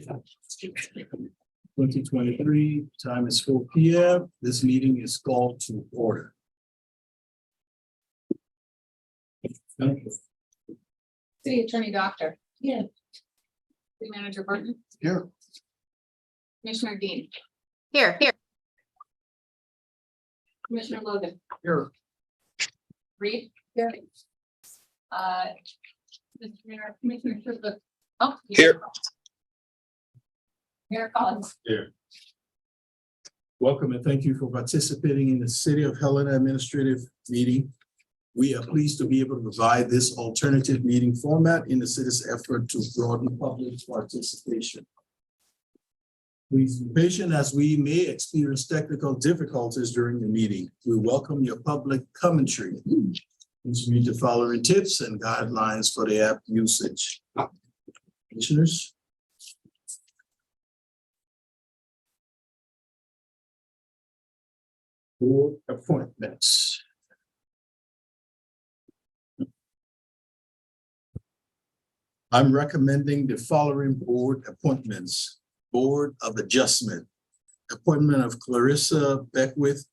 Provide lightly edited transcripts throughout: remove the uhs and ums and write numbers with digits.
2023, time is 4 p.m. This meeting is called to order. Thank you. City Attorney Doctor. Yeah. City Manager Burton. Here. Commissioner Dean. Here. Commissioner Logan. Here. Reed. Here. Commissioner Sherwood. Oh. Here. Mayor Collins. Here. Welcome and thank you for participating in the City of Helena administrative meeting. We are pleased to be able to provide this alternative meeting format in the city's effort to broaden public participation. Please be patient as we may experience technical difficulties during the meeting. We welcome your public commentary. Please read the following tips and guidelines for the app usage. Commissioners. Board appointments. I'm recommending the following board appointments. Board of Adjustment. Appointment of Clarissa Beckwith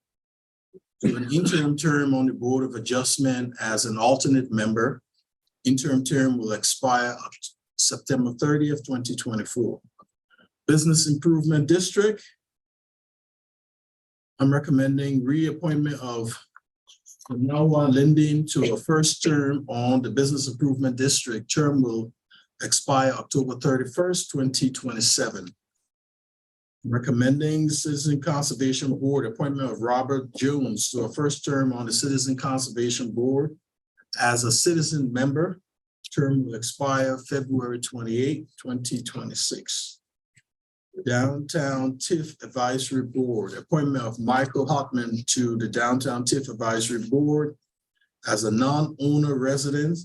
to an interim term on the Board of Adjustment as an alternate member. Interim term will expire on September 30th, 2024. Business Improvement District. I'm recommending reappointment of Noah Linden to a first term on the Business Improvement District. Term will expire October 31st, 2027. Recommending Citizen Conservation Board appointment of Robert Jones to a first term on the Citizen Conservation Board as a citizen member. Term will expire February 28, 2026. Downtown TIF Advisory Board, appointment of Michael Hartman to the Downtown TIF Advisory Board as a non-owner resident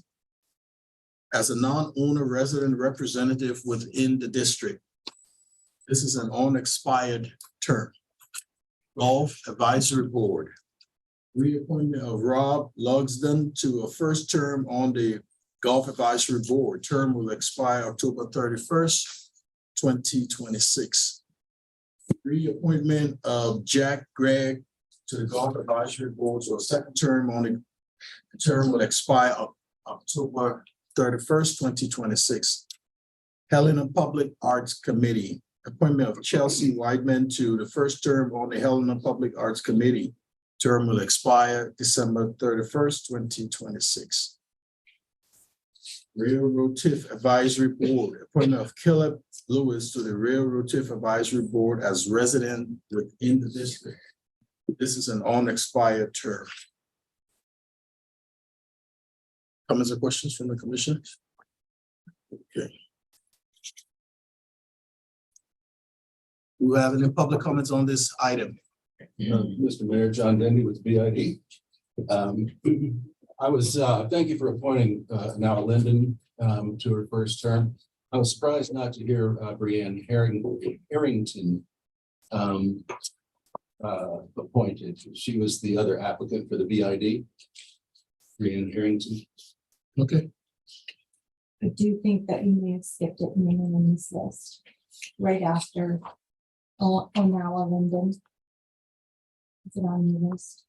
representative within the district. This is an unexpired term. Golf Advisory Board, reappointment of Rob Lugsden to a first term on the Golf Advisory Board. Term will expire October 31st, 2026. Reappointment of Jack Gregg to the Golf Advisory Board, so a second term on the term will expire October 31st, 2026. Helena Public Arts Committee, appointment of Chelsea Whiteman to the first term on the Helena Public Arts Committee. Term will expire December 31st, 2026. Railroad TIF Advisory Board, appointment of Caleb Lewis to the Railroad TIF Advisory Board as resident within the district. This is an unexpired term. Comments or questions from the commission? Okay. Do we have any public comments on this item? Mr. Mayor, John Denby with BID. Thank you for appointing now Linden to her first term. I was surprised not to hear Brianne Harrington appointed. She was the other applicant for the BID. Brianne Harrington. Okay. I do think that you may have skipped it in this list right after Onala Linden. Is it on your list?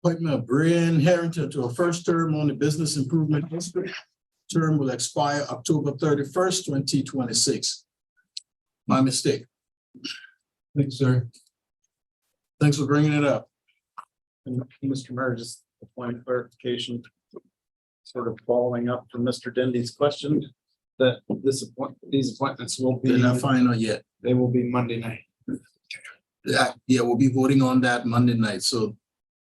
Appointment of Brian Harrington to a first term on the Business Improvement District. Term will expire October 31st, 2026. My mistake. Thanks, sir. Thanks for bringing it up. And Mr. Mayor, just a point of clarification, sort of following up from Mr. Dendy's question, that these appointments will be, They're not final yet. they will be Monday night. Yeah, we'll be voting on that Monday night. So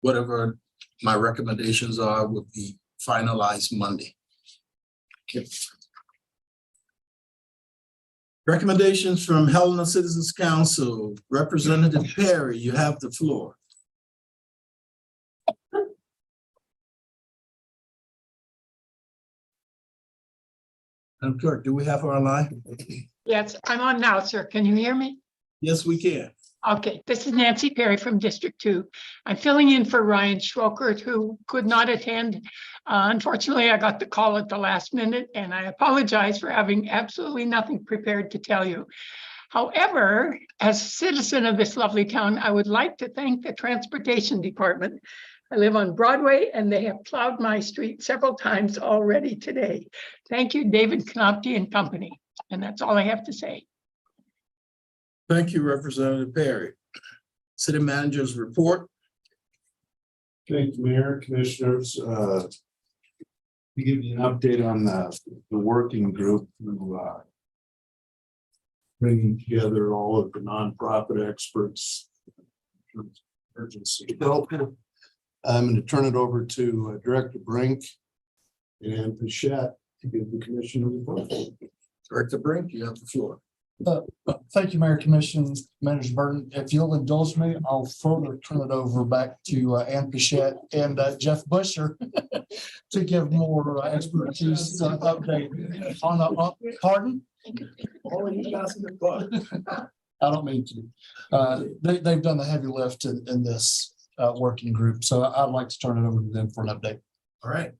whatever my recommendations are will be finalized Monday. Okay. Recommendations from Helena Citizens Council. Representative Perry, you have the floor. Madam Clerk, do we have her online? Yes, I'm on now, sir. Can you hear me? Yes, we can. Okay, this is Nancy Perry from District 2. I'm filling in for Ryan Schwokert, who could not attend. Unfortunately, I got the call at the last minute, and I apologize for having absolutely nothing prepared to tell you. However, as a citizen of this lovely town, I would like to thank the Transportation Department. I live on Broadway, and they have plowed my street several times already today. Thank you, David Knopke and company. And that's all I have to say. Thank you, Representative Perry. City Manager's report. Thank you, Mayor, Commissioners. To give you an update on the working group who bringing together all of the nonprofit experts. Urgency help. I'm going to turn it over to Director Brink and Pichette to give the commission a report. Director Brink, you have the floor. Thank you, Mayor, Commission, Manager Burton. If you'll indulge me, I'll further turn it over back to Ann Pichette and Jeff Busher to give more expertise update on pardon? I don't mean to. They've done the heavy lift in this working group, so I'd like to turn it over to them for an update. All right.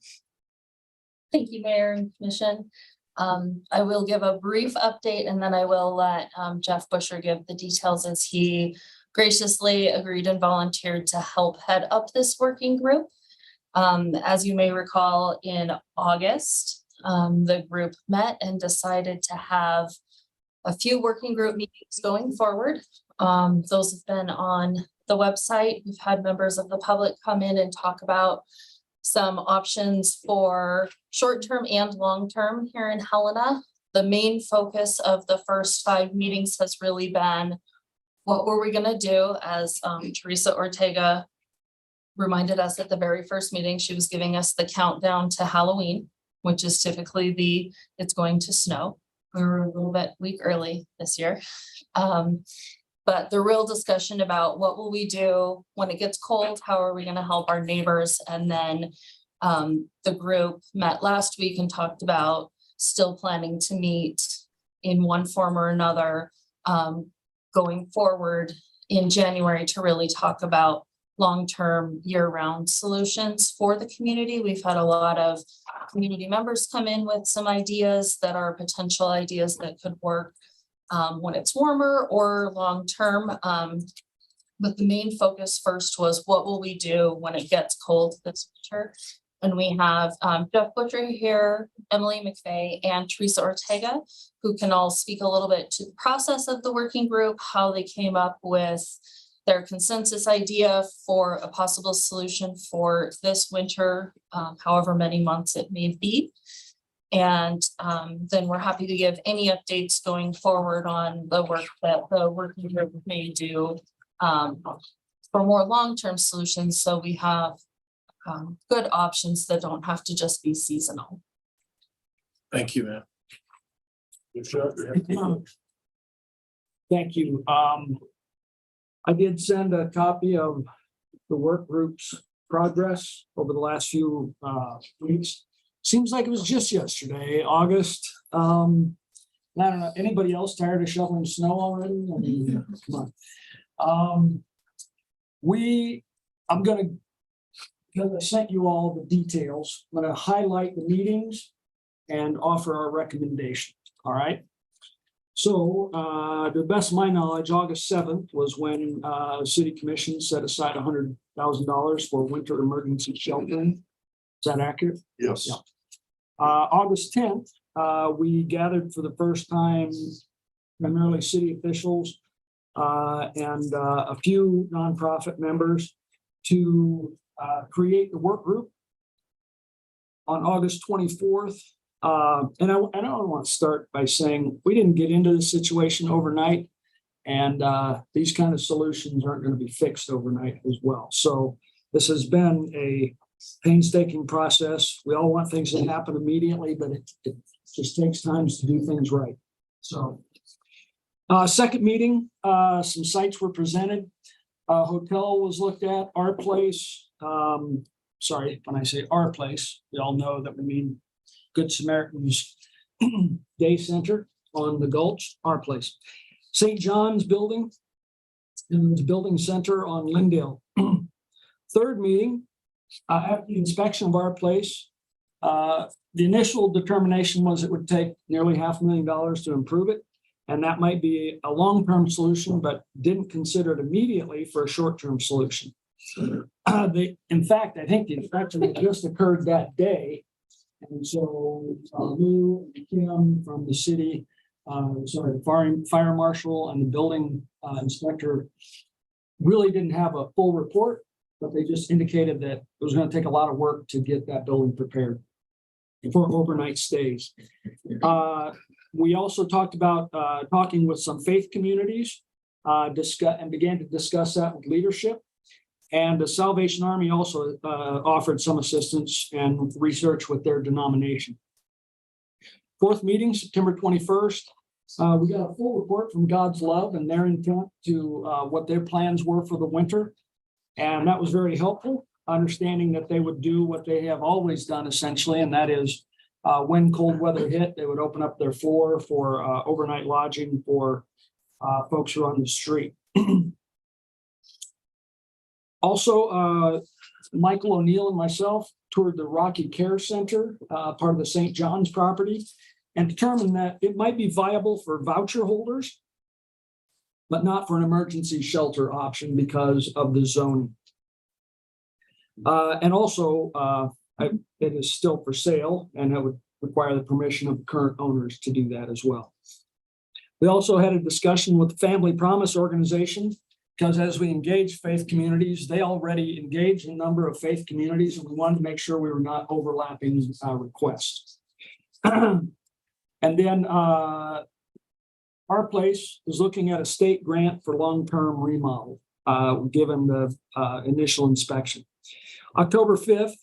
Thank you, Mayor and Commission. I will give a brief update and then I will let Jeff Busher give the details as he graciously agreed and volunteered to help head up this working group. As you may recall, in August, the group met and decided to have a few working group meetings going forward. Those have been on the website. We've had members of the public come in and talk about some options for short-term and long-term here in Helena. The main focus of the first 5 meetings has really been, what were we gonna do? As Teresa Ortega reminded us at the very first meeting, she was giving us the countdown to Halloween, which is typically it's going to snow. We were a little bit week early this year. But the real discussion about what will we do when it gets cold? How are we going to help our neighbors? And then the group met last week and talked about still planning to meet in one form or another going forward in January to really talk about long-term year-round solutions for the community. We've had a lot of community members come in with some ideas that are potential ideas that could work when it's warmer or long-term. But the main focus first was, what will we do when it gets cold this winter? And we have Jeff Butcher here, Emily McVeigh, and Teresa Ortega, who can all speak a little bit to the process of the working group, how they came up with their consensus idea for a possible solution for this winter, however many months it may be. And then we're happy to give any updates going forward on the work that the working group may do for more long-term solutions. So we have good options that don't have to just be seasonal. Thank you, ma'am. Thank you. I did send a copy of the work group's progress over the last few weeks. Seems like it was just yesterday, August. I don't know, anybody else tired of shoveling snow already? I mean, come on. I'm gonna, because I sent you all the details, I'm gonna highlight the meetings and offer our recommendation, all right? So, to the best of my knowledge, August 7th was when the City Commission set aside $100,000 for winter emergency sheltering. Is that accurate? Yes. Yeah. August 10th, we gathered for the first time primarily city officials and a few nonprofit members to create the work group. On August 24th, and I want to start by saying we didn't get into this situation overnight, and these kind of solutions aren't going to be fixed overnight as well. So this has been a painstaking process. We all want things to happen immediately, but it just takes time to do things right. So second meeting, some sites were presented. Hotel was looked at, our place. Sorry, when I say our place, we all know that we mean Good Samaritan's Day Center on the Gulch, our place. St. John's Building, in the building center on Lindale. Third meeting, after the inspection of our place, the initial determination was it would take nearly $500,000 to improve it. And that might be a long-term solution, but didn't consider it immediately for a short-term solution. In fact, I think the inspection had just occurred that day. And so Lou and Kim from the city, the fire marshal and the building inspector really didn't have a full report, but they just indicated that it was going to take a lot of work to get that building prepared for overnight stays. We also talked about talking with some faith communities, began to discuss that with leadership. And the Salvation Army also offered some assistance and research with their denomination. Fourth meeting, September 21st. We got a full report from God's Love and their intent to what their plans were for the winter. And that was very helpful, understanding that they would do what they have always done essentially, and that is when cold weather hit, they would open up their floor for overnight lodging for folks who are on the street. Also, Michael O'Neill and myself toured the Rocky Care Center, part of the St. John's property, and determined that it might be viable for voucher holders, but not for an emergency shelter option because of the zoning. And also, it is still for sale, and it would require the permission of current owners to do that as well. We also had a discussion with the Family Promise Organization, because as we engage faith communities, they already engage a number of faith communities, and we wanted to make sure we were not overlapping requests. And then our place is looking at a state grant for long-term remodel, given the initial inspection. October 5th,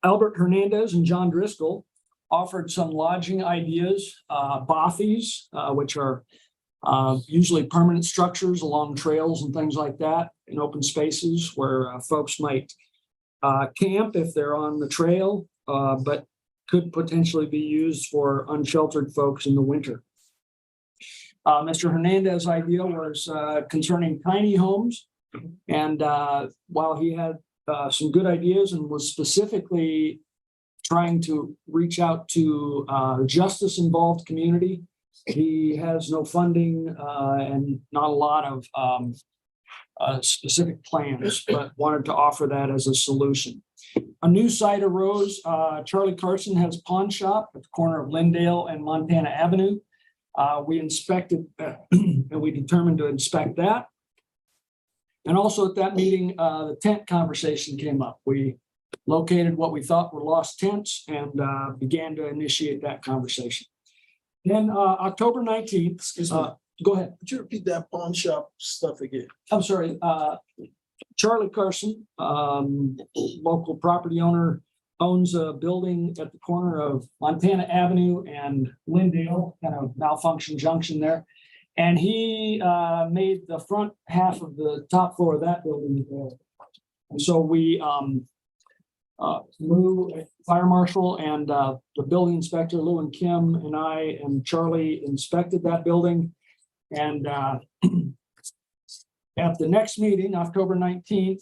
Albert Hernandez and John Driscoll offered some lodging ideas, bothies, which are usually permanent structures along trails and things like that in open spaces where folks might camp if they're on the trail, but could potentially be used for unsheltered folks in the winter. Mr. Hernandez's idea was concerning tiny homes. And while he had some good ideas and was specifically trying to reach out to justice involved community, he has no funding and not a lot of specific plans, but wanted to offer that as a solution. A new site arose. Charlie Carson has a pawn shop at the corner of Lindale and Montana Avenue. We inspected and we determined to inspect that. And also at that meeting, the tent conversation came up. We located what we thought were lost tents and began to initiate that conversation. Then October 19th, Excuse me. Go ahead. Could you repeat that pawn shop stuff again? I'm sorry. Charlie Carson, local property owner, owns a building at the corner of Montana Avenue and Lindale, kind of malfunction junction there. And he made the front half of the top floor of that building available. And so we, Lou, fire marshal, and the building inspector, Lou and Kim, and I and Charlie inspected that building. And at the next meeting, October 19th,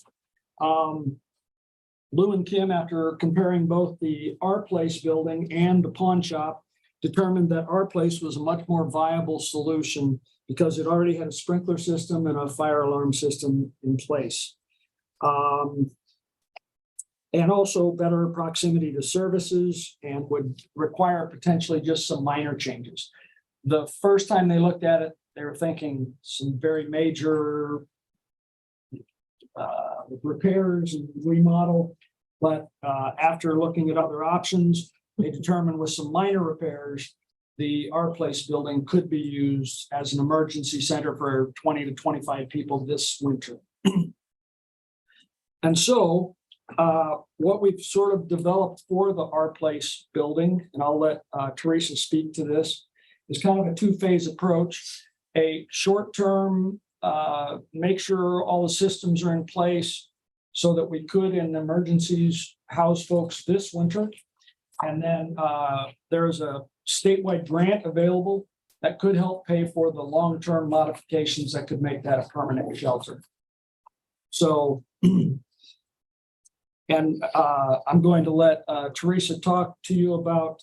Lou and Kim, after comparing both the Our Place building and the pawn shop, determined that Our Place was a much more viable solution because it already had a sprinkler system and a fire alarm system in place. And also better proximity to services and would require potentially just some minor changes. The first time they looked at it, they were thinking some very major repairs and remodel. But after looking at other options, they determined with some minor repairs, the Our Place building could be used as an emergency center for 20 to 25 people this winter. And so what we've sort of developed for the Our Place building, and I'll let Teresa speak to this, is kind of a two-phase approach. A short-term, make sure all the systems are in place so that we could, in emergencies, house folks this winter. And then there is a statewide grant available that could help pay for the long-term modifications that could make that a permanent shelter. So and I'm going to let Teresa talk to you about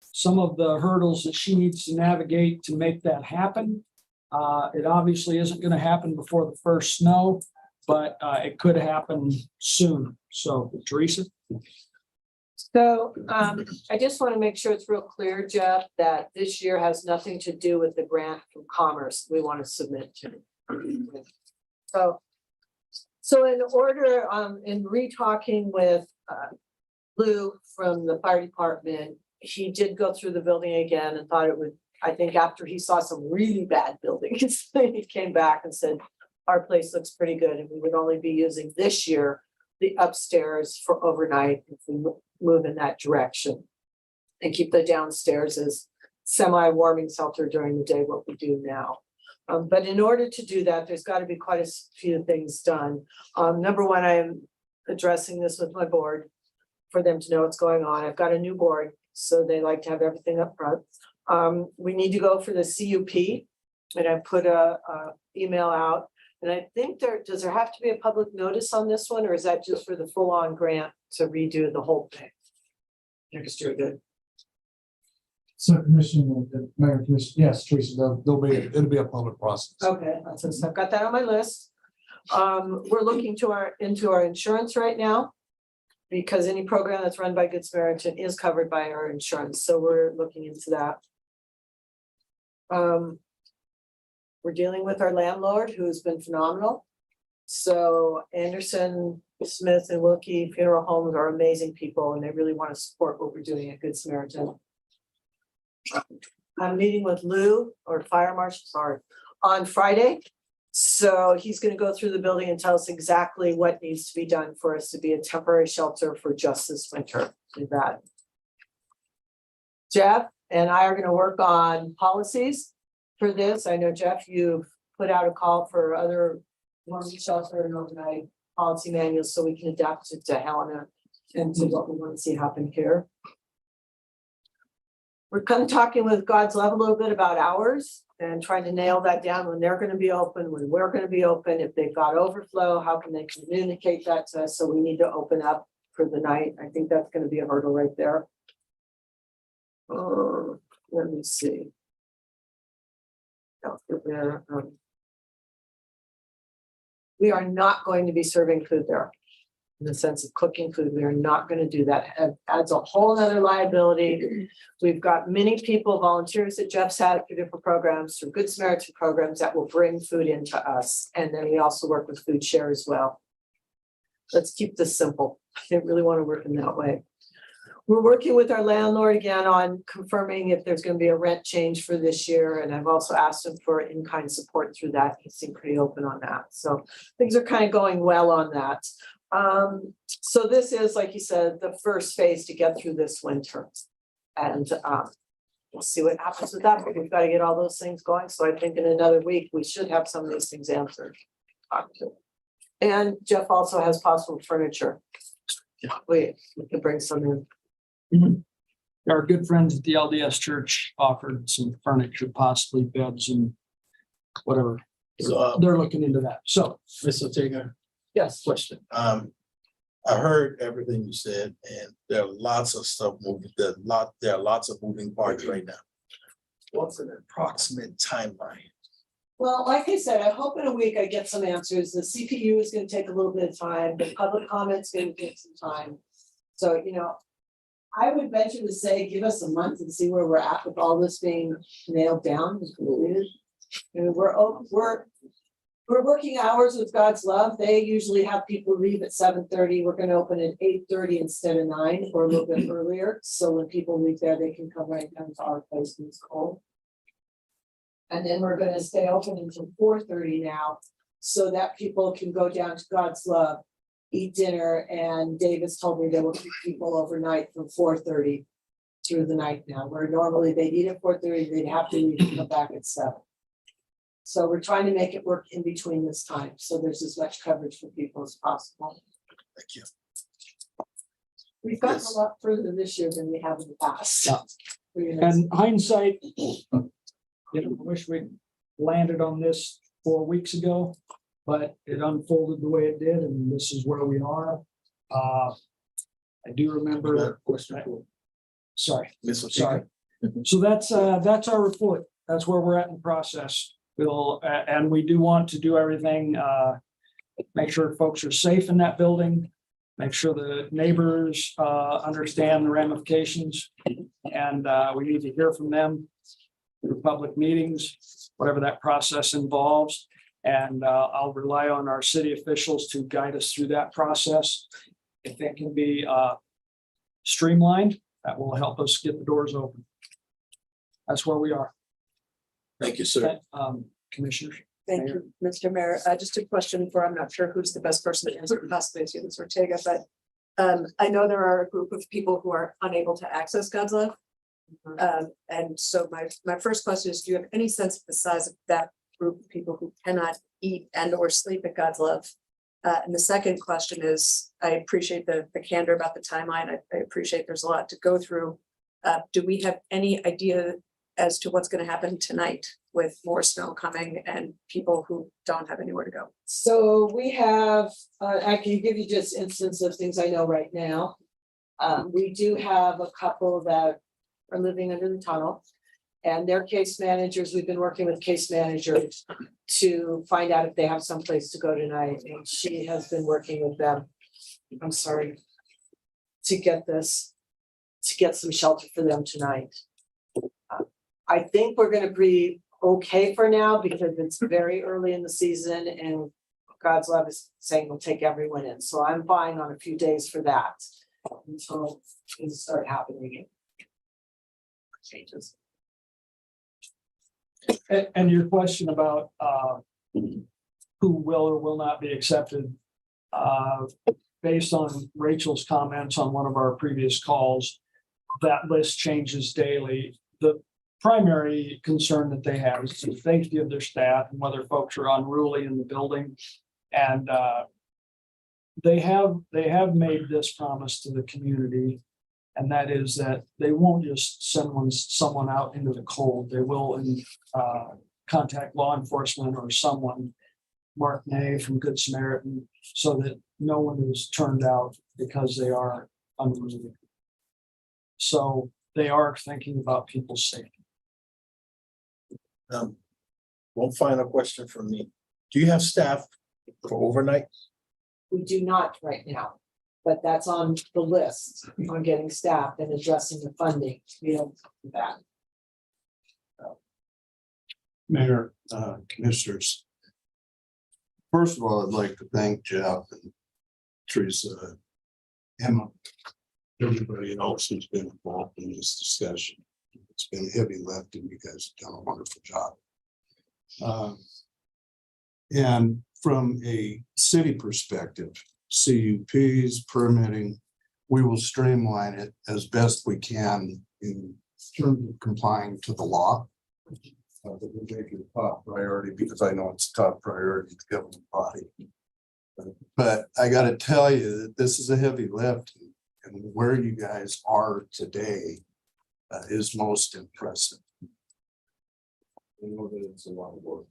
some of the hurdles that she needs to navigate to make that happen. It obviously isn't going to happen before the first snow, but it could happen soon. So Teresa? So I just want to make sure it's real clear, Jeff, that this year has nothing to do with the grant from Commerce we want to submit to. So in order, in re-talking with Lou from the fire department, he did go through the building again and thought it would, I think after he saw some really bad buildings, he came back and said, our place looks pretty good and we would only be using this year the upstairs for overnight if we move in that direction. And keep the downstairs as semi-warming shelter during the day, what we do now. But in order to do that, there's got to be quite a few things done. Number one, I am addressing this with my board for them to know what's going on. I've got a new board, so they like to have everything up front. We need to go for the CUP, and I put a email out. And I think does there have to be a public notice on this one, or is that just for the full-on grant to redo the whole thing next year? Good. So Commissioner, Mayor Commissioner, yes, Teresa, it'll be a public process. Okay, so I've got that on my list. We're looking into our insurance right now, because any program that's run by Good Samaritan is covered by our insurance, so we're looking into that. We're dealing with our landlord, who's been phenomenal. So Anderson, Smith, and Wilkie Funeral Homes are amazing people, and they really want to support what we're doing at Good Samaritan. I'm meeting with Lou, or Fire Marshal, sorry, on Friday. So he's going to go through the building and tell us exactly what needs to be done for us to be a temporary shelter for just this winter. Do that. Jeff and I are going to work on policies for this. I know, Jeff, you've put out a call for other warming shelter and overnight policy manuals so we can adapt it to Helena and to what we want to see happen here. We're kind of talking with God's Love a little bit about hours and trying to nail that down, when they're going to be open, when we're going to be open, if they've got overflow, how can they communicate that to us? So we need to open up for the night. I think that's going to be a hurdle right there. Let me see. We are not going to be serving food there. In the sense of cooking food, we are not going to do that. It adds a whole other liability. We've got many people, volunteers that Jeff's had through different programs, through Good Samaritan programs, that will bring food into us. And then we also work with Food Share as well. Let's keep this simple. I didn't really want to work in that way. We're working with our landlord again on confirming if there's going to be a rent change for this year. And I've also asked him for in-kind support through that. He seemed pretty open on that. So things are kind of going well on that. So this is, like you said, the first phase to get through this winter. And we'll see what happens with that, but we've got to get all those things going. So I think in another week, we should have some of these things answered. And Jeff also has possible furniture. We can bring some in. Mm-hmm. Our good friends at the LDS Church offered some furniture, possibly beds and whatever. So, They're looking into that. So, Mr. Taker, yes. question. I heard everything you said, and there are lots of stuff moving. There are lots of moving parts right now. What's an approximate timeline? Well, like I said, I hope in a week I get some answers. The CPU is going to take a little bit of time. The public comments going to take some time. So, I would venture to say, give us a month and see where we're at with all this being nailed down. And we're working hours with God's Love. They usually have people leave at 7:30. We're going to open at 8:30 instead of 9, or a little bit earlier. So when people leave there, they can come right down to our place when it's cold. And then we're going to stay open until 4:30 now, so that people can go down to God's Love, eat dinner, and Davis told me they will keep people overnight from 4:30 through the night now, where normally they'd eat at 4:30, they'd have to leave and come back at 7. So we're trying to make it work in between this time, so there's as much coverage for people as possible. Thank you. We've gotten a lot further this year than we have in the past. Yeah. And hindsight I wish we landed on this 4 weeks ago, but it unfolded the way it did, and this is where we are. I do remember, Question for sorry, Ms. sorry. Ortega. So that's our report. That's where we're at in the process. And we do want to do everything, make sure folks are safe in that building, make sure the neighbors understand the ramifications. And we need to hear from them through public meetings, whatever that process involves. And I'll rely on our city officials to guide us through that process. If it can be streamlined, that will help us get the doors open. That's where we are. Thank you, sir. Commissioners. Thank you, Mr. Mayor. Just a question for, I'm not sure who's the best person to answer, possibly it's you, Ms. Ortega, but I know there are a group of people who are unable to access God's love. And so my first question is, do you have any sense of the size of that group of people who cannot eat and or sleep at God's love? And the second question is, I appreciate the candor about the timeline. I appreciate there's a lot to go through. Do we have any idea as to what's going to happen tonight with more snow coming and people who don't have anywhere to go? So we have, I can give you just instance of things I know right now. We do have a couple that are living under the tunnel. And their case managers, we've been working with case managers to find out if they have someplace to go tonight. And she has been working with them, I'm sorry, to get some shelter for them tonight. I think we're gonna be okay for now because it's very early in the season and God's love is saying we'll take everyone in. So I'm fine on a few days for that until things start happening. Changes. And your question about who will or will not be accepted, based on Rachel's comments on one of our previous calls, that list changes daily. The primary concern that they have is the safety of their staff and whether folks are unruly in the building. And they have made this promise to the community. And that is that they won't just send someone out into the cold. They will contact law enforcement or someone, Mark Ney from Good Samaritan, so that no one is turned out because they are unruly. So they are thinking about people's safety. One final question from me. Do you have staff for overnight? We do not right now, but that's on the list on getting staff and addressing the funding. We have that. Mayor, commissioners. First of all, I'd like to thank Jeff and Teresa, Emma, everybody else who's been involved in this discussion. It's been heavy lifting. You guys have done a wonderful job. And from a city perspective, CUPs, permitting, we will streamline it as best we can in terms of complying to the law. That will make it a top priority because I know it's a top priority to the government body. But I got to tell you that this is a heavy lift, and where you guys are today is most impressive. I know that it's a lot of work.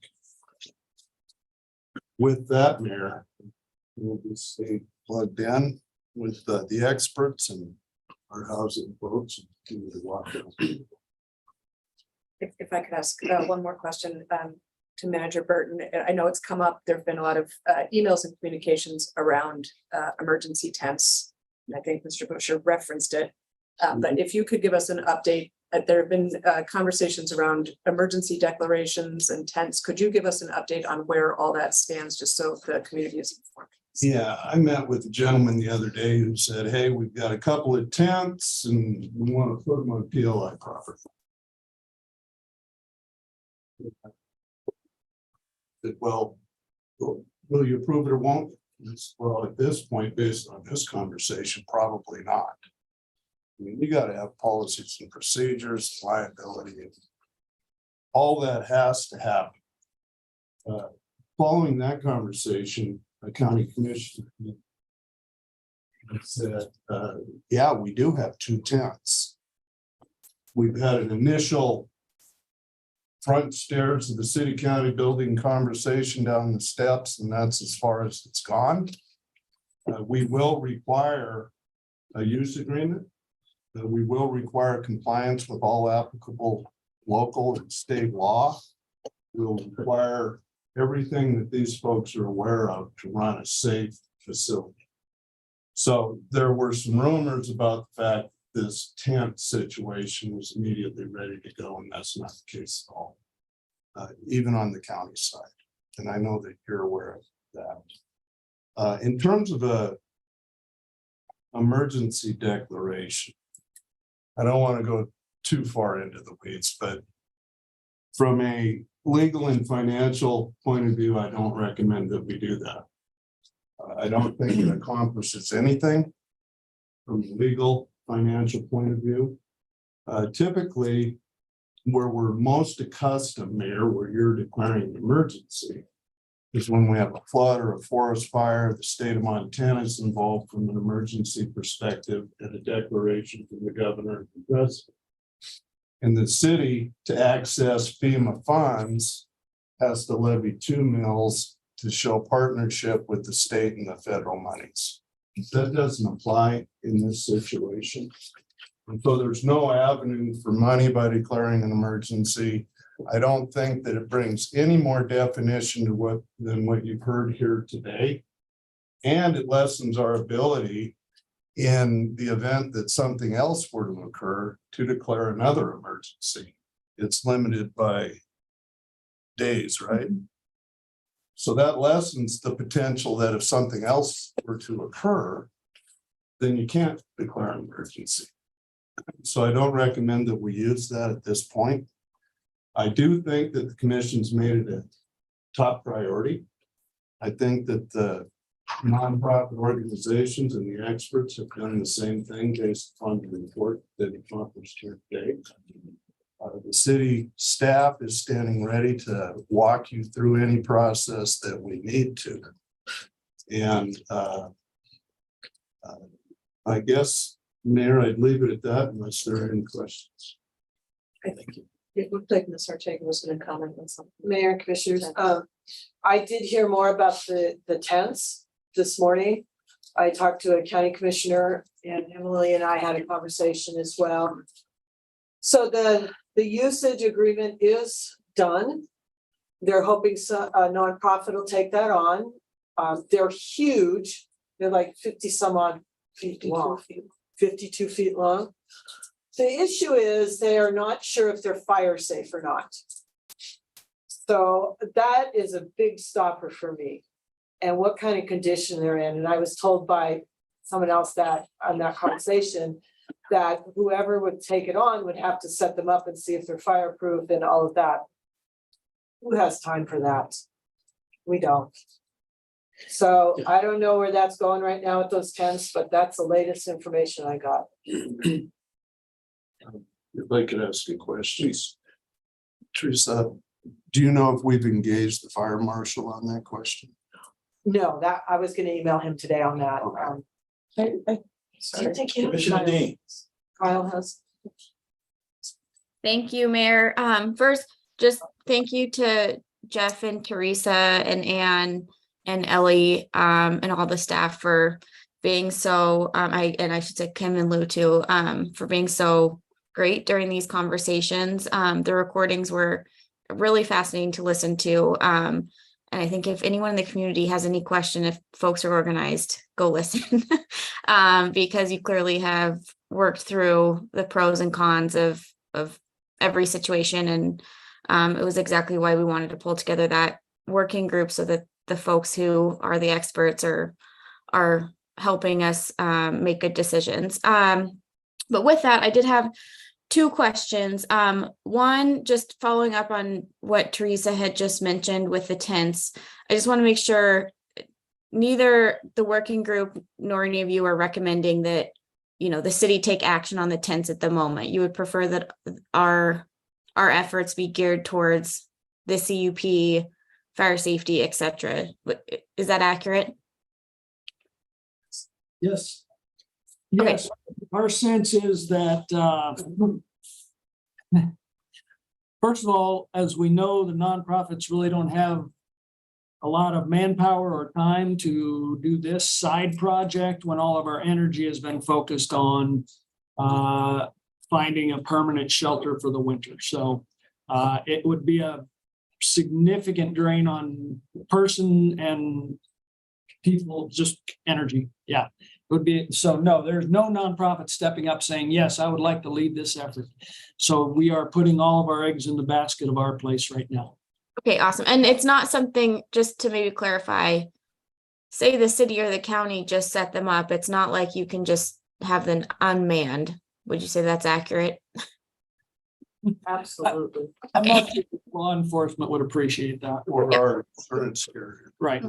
With that, Mayor, we'll just stay plugged in with the experts and our housing folks. If I could ask one more question to Manager Burton. I know it's come up, there've been a lot of emails and communications around emergency tents. And I think Mr. Busher referenced it, but if you could give us an update, there have been conversations around emergency declarations and tents. Could you give us an update on where all that stands, just so the community is informed? Yeah, I met with a gentleman the other day who said, hey, we've got a couple of tents and we want to put them on PLI property. Well, will you approve it or won't? Well, at this point, based on this conversation, probably not. I mean, we got to have policies and procedures, liability, and all that has to happen. Following that conversation, a county commissioner said, yeah, we do have 2 tents. We've had an initial front stairs of the city county building conversation down the steps, and that's as far as it's gone. We will require a use agreement. We will require compliance with all applicable local and state law. We'll require everything that these folks are aware of to run a safe facility. So there were some rumors about the fact this tent situation was immediately ready to go, and that's not the case at all. Even on the county side, and I know that you're aware of that. In terms of a emergency declaration, I don't want to go too far into the weeds, but from a legal and financial point of view, I don't recommend that we do that. I don't think it accomplishes anything from a legal, financial point of view. Typically, where we're most accustomed, Mayor, where you're declaring an emergency, is when we have a flood or a forest fire. The state of Montana is involved from an emergency perspective, and a declaration from the governor and the president. And the city, to access FEMA funds, has to levy 2 mills to show partnership with the state and the federal monies. That doesn't apply in this situation. And so there's no avenue for money by declaring an emergency. I don't think that it brings any more definition to than what you've heard here today. And it lessens our ability in the event that something else were to occur to declare another emergency. It's limited by days, right? So that lessens the potential that if something else were to occur, then you can't declare an emergency. So I don't recommend that we use that at this point. I do think that the commission's made it a top priority. I think that the nonprofit organizations and the experts have done the same thing based upon the report that accomplished here today. The city staff is standing ready to walk you through any process that we need to. And I guess, Mayor, I'd leave it at that unless there are any questions. Thank you. It looked like Ms. Ortega was going to comment on something. Mayor and Commissioners, I did hear more about the tents this morning. I talked to a county commissioner, and Emily and I had a conversation as well. So the usage agreement is done. They're hoping a nonprofit will take that on. They're huge. They're like 50 some odd feet long, 52 feet long. The issue is they are not sure if they're fire safe or not. So that is a big stopper for me, and what kind of condition they're in. And I was told by someone else that on that conversation that whoever would take it on would have to set them up and see if they're fireproof and all of that. Who has time for that? We don't. So I don't know where that's going right now with those tents, but that's the latest information I got. If I could ask a question. Teresa, do you know if we've engaged the fire marshal on that question? No, that I was going to email him today on that. I think Commissioner Dean. Kyle has. Thank you, Mayor. First, just thank you to Jeff and Teresa and Ann and Ellie and all the staff for being so I should say Kim and Lou too, for being so great during these conversations. The recordings were really fascinating to listen to. And I think if anyone in the community has any question, if folks are organized, go listen. Because you clearly have worked through the pros and cons of every situation. And it was exactly why we wanted to pull together that working group so that the folks who are the experts are helping us make good decisions. But with that, I did have 2 questions. One, just following up on what Teresa had just mentioned with the tents. I just want to make sure neither the working group nor any of you are recommending that, the city take action on the tents at the moment. You would prefer that our efforts be geared towards the CUP, fire safety, etc. Is that accurate? Yes. Okay. Yes, our sense is that First of all, as we know, the nonprofits really don't have a lot of manpower or time to do this side project when all of our energy has been focused on finding a permanent shelter for the winter. So it would be a significant drain on person and people, just energy. Yeah, it would be. So no, there's no nonprofit stepping up saying, yes, I would like to lead this effort. So we are putting all of our eggs in the basket of our place right now. Okay, awesome. And it's not something, just to maybe clarify, say the city or the county just set them up. It's not like you can just have them unmanned. Would you say that's accurate? Absolutely. I'm not sure if law enforcement would appreciate that. Or our insurance carrier. Right.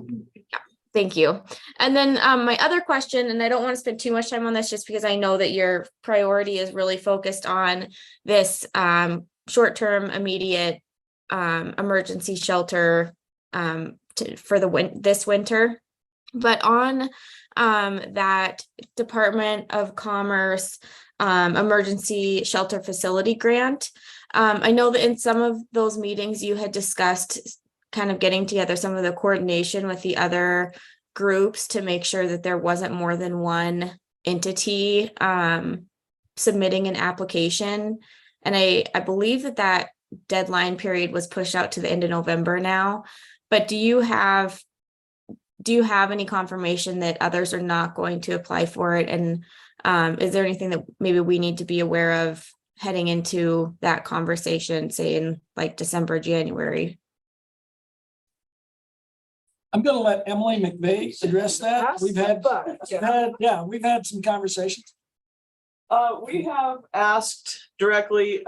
Thank you. And then my other question, and I don't want to spend too much time on this just because I know that your priority is really focused on this short-term, immediate emergency shelter for this winter. But on that Department of Commerce emergency shelter facility grant, I know that in some of those meetings you had discussed kind of getting together some of the coordination with the other groups to make sure that there wasn't more than one entity submitting an application. And I believe that deadline period was pushed out to the end of November now. But do you have any confirmation that others are not going to apply for it? And is there anything that maybe we need to be aware of heading into that conversation, say in like December, January? I'm going to let Emily McVeigh address that. We've had some conversations. We have asked directly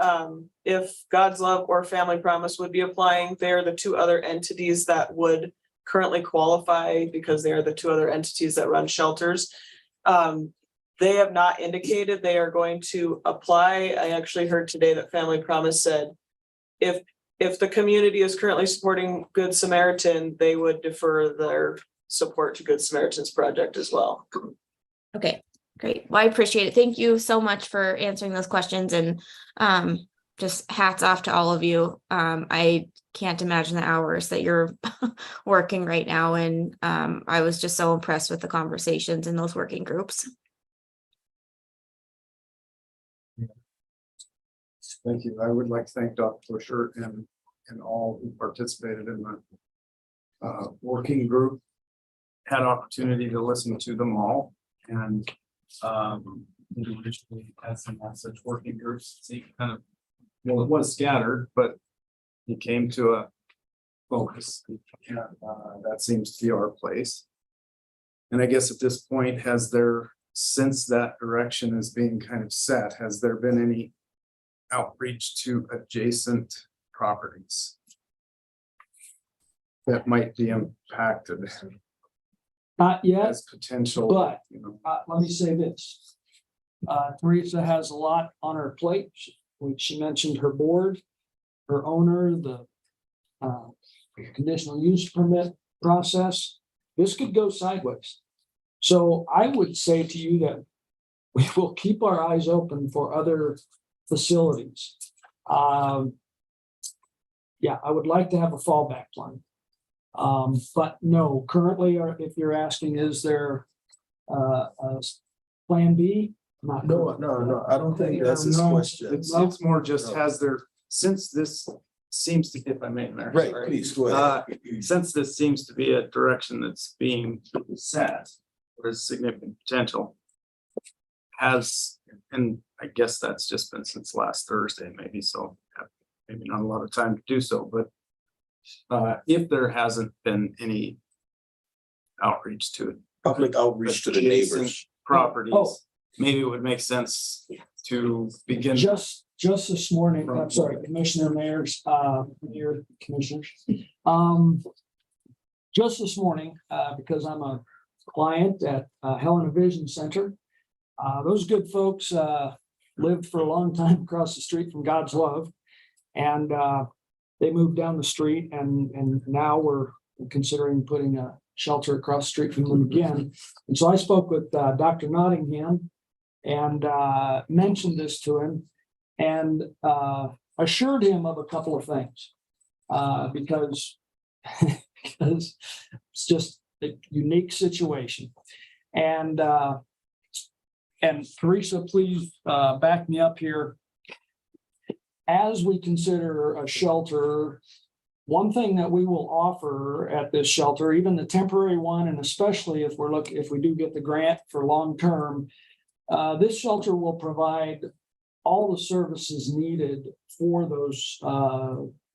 if God's Love or Family Promise would be applying. They're the two other entities that would currently qualify because they are the two other entities that run shelters. They have not indicated they are going to apply. I actually heard today that Family Promise said if the community is currently supporting Good Samaritan, they would defer their support to Good Samaritan's project as well. Okay, great. Well, I appreciate it. Thank you so much for answering those questions, and just hats off to all of you. I can't imagine the hours that you're working right now. And I was just so impressed with the conversations in those working groups. Thank you. I would like to thank Dr. Busher and all who participated in the working group. Had opportunity to listen to them all, and individually as such working groups, see kind of, well, it was scattered, but it came to a focus. And that seems to be our place. And I guess at this point, since that direction is being kind of set, has there been any outreach to adjacent properties that might be impacted Not yet, as potential? but let me say this. Teresa has a lot on her plate. She mentioned her board, her owner, the conditional use permit process. This could go sideways. So I would say to you that we will keep our eyes open for other facilities. Yeah, I would like to have a fallback plan. But no, currently, if you're asking, is there a plan B? No, I don't think that's his No, question. it's more just since this seems to, if I may, Mayor. Right, sorry. please, go ahead. Since this seems to be a direction that's being set, there's significant potential. And I guess that's just been since last Thursday, maybe, so maybe not a lot of time to do so, but if there hasn't been any outreach to it. Public outreach to the adjacent neighbors. properties, Oh. maybe it would make sense to begin. Just this morning, I'm sorry, Commissioner, Mayors, Mayor, Commissioners. Just this morning, because I'm a client at Helena Vision Center. Those good folks lived for a long time across the street from God's Love. And they moved down the street, and now we're considering putting a shelter across the street from them again. And so I spoke with Dr. Nottingham and mentioned this to him. And assured him of a couple of things. Because because it's just a unique situation. And Teresa, please back me up here. As we consider a shelter, one thing that we will offer at this shelter, even the temporary one, and especially if we do get the grant for long-term, this shelter will provide all the services needed for those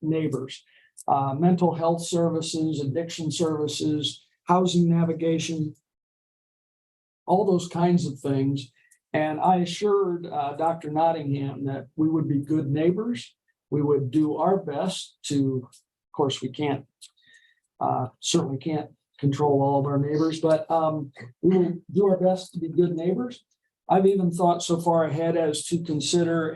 neighbors. Mental health services, addiction services, housing navigation, all those kinds of things. And I assured Dr. Nottingham that we would be good neighbors. We would do our best to, of course, we can't, certainly can't control all of our neighbors, but we will do our best to be good neighbors. I've even thought so far ahead as to consider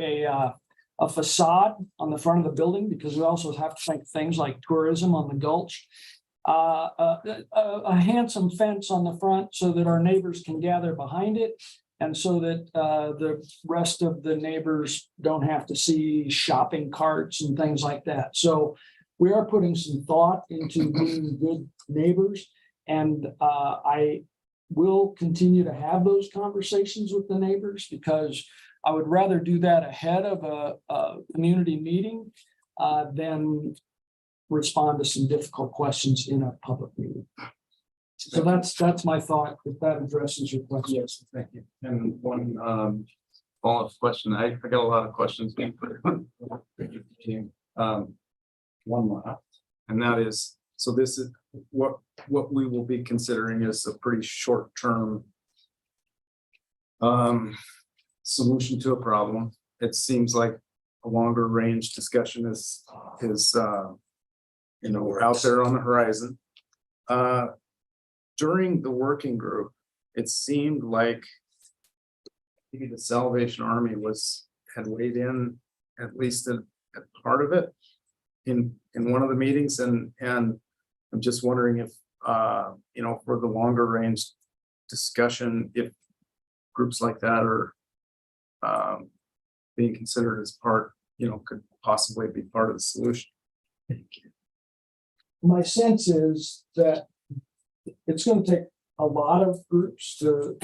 a facade on the front of the building, because we also have to think things like tourism on the gulch. A handsome fence on the front so that our neighbors can gather behind it, and so that the rest of the neighbors don't have to see shopping carts and things like that. So we are putting some thought into being good neighbors, and I will continue to have those conversations with the neighbors, because I would rather do that ahead of a community meeting than respond to some difficult questions in a public meeting. So that's my thought, if that addresses your question. Yes, thank you. And one follow-up question. I got a lot of questions being put. One last, and that is, so this is what we will be considering is a pretty short-term solution to a problem. It seems like a longer range discussion is out there on the horizon. During the working group, it seemed like maybe the Salvation Army had weighed in at least at part of it in one of the meetings, and I'm just wondering if for the longer range discussion, if groups like that are being considered as part, could possibly be part of the solution. My sense is that it's going to take a lot of groups to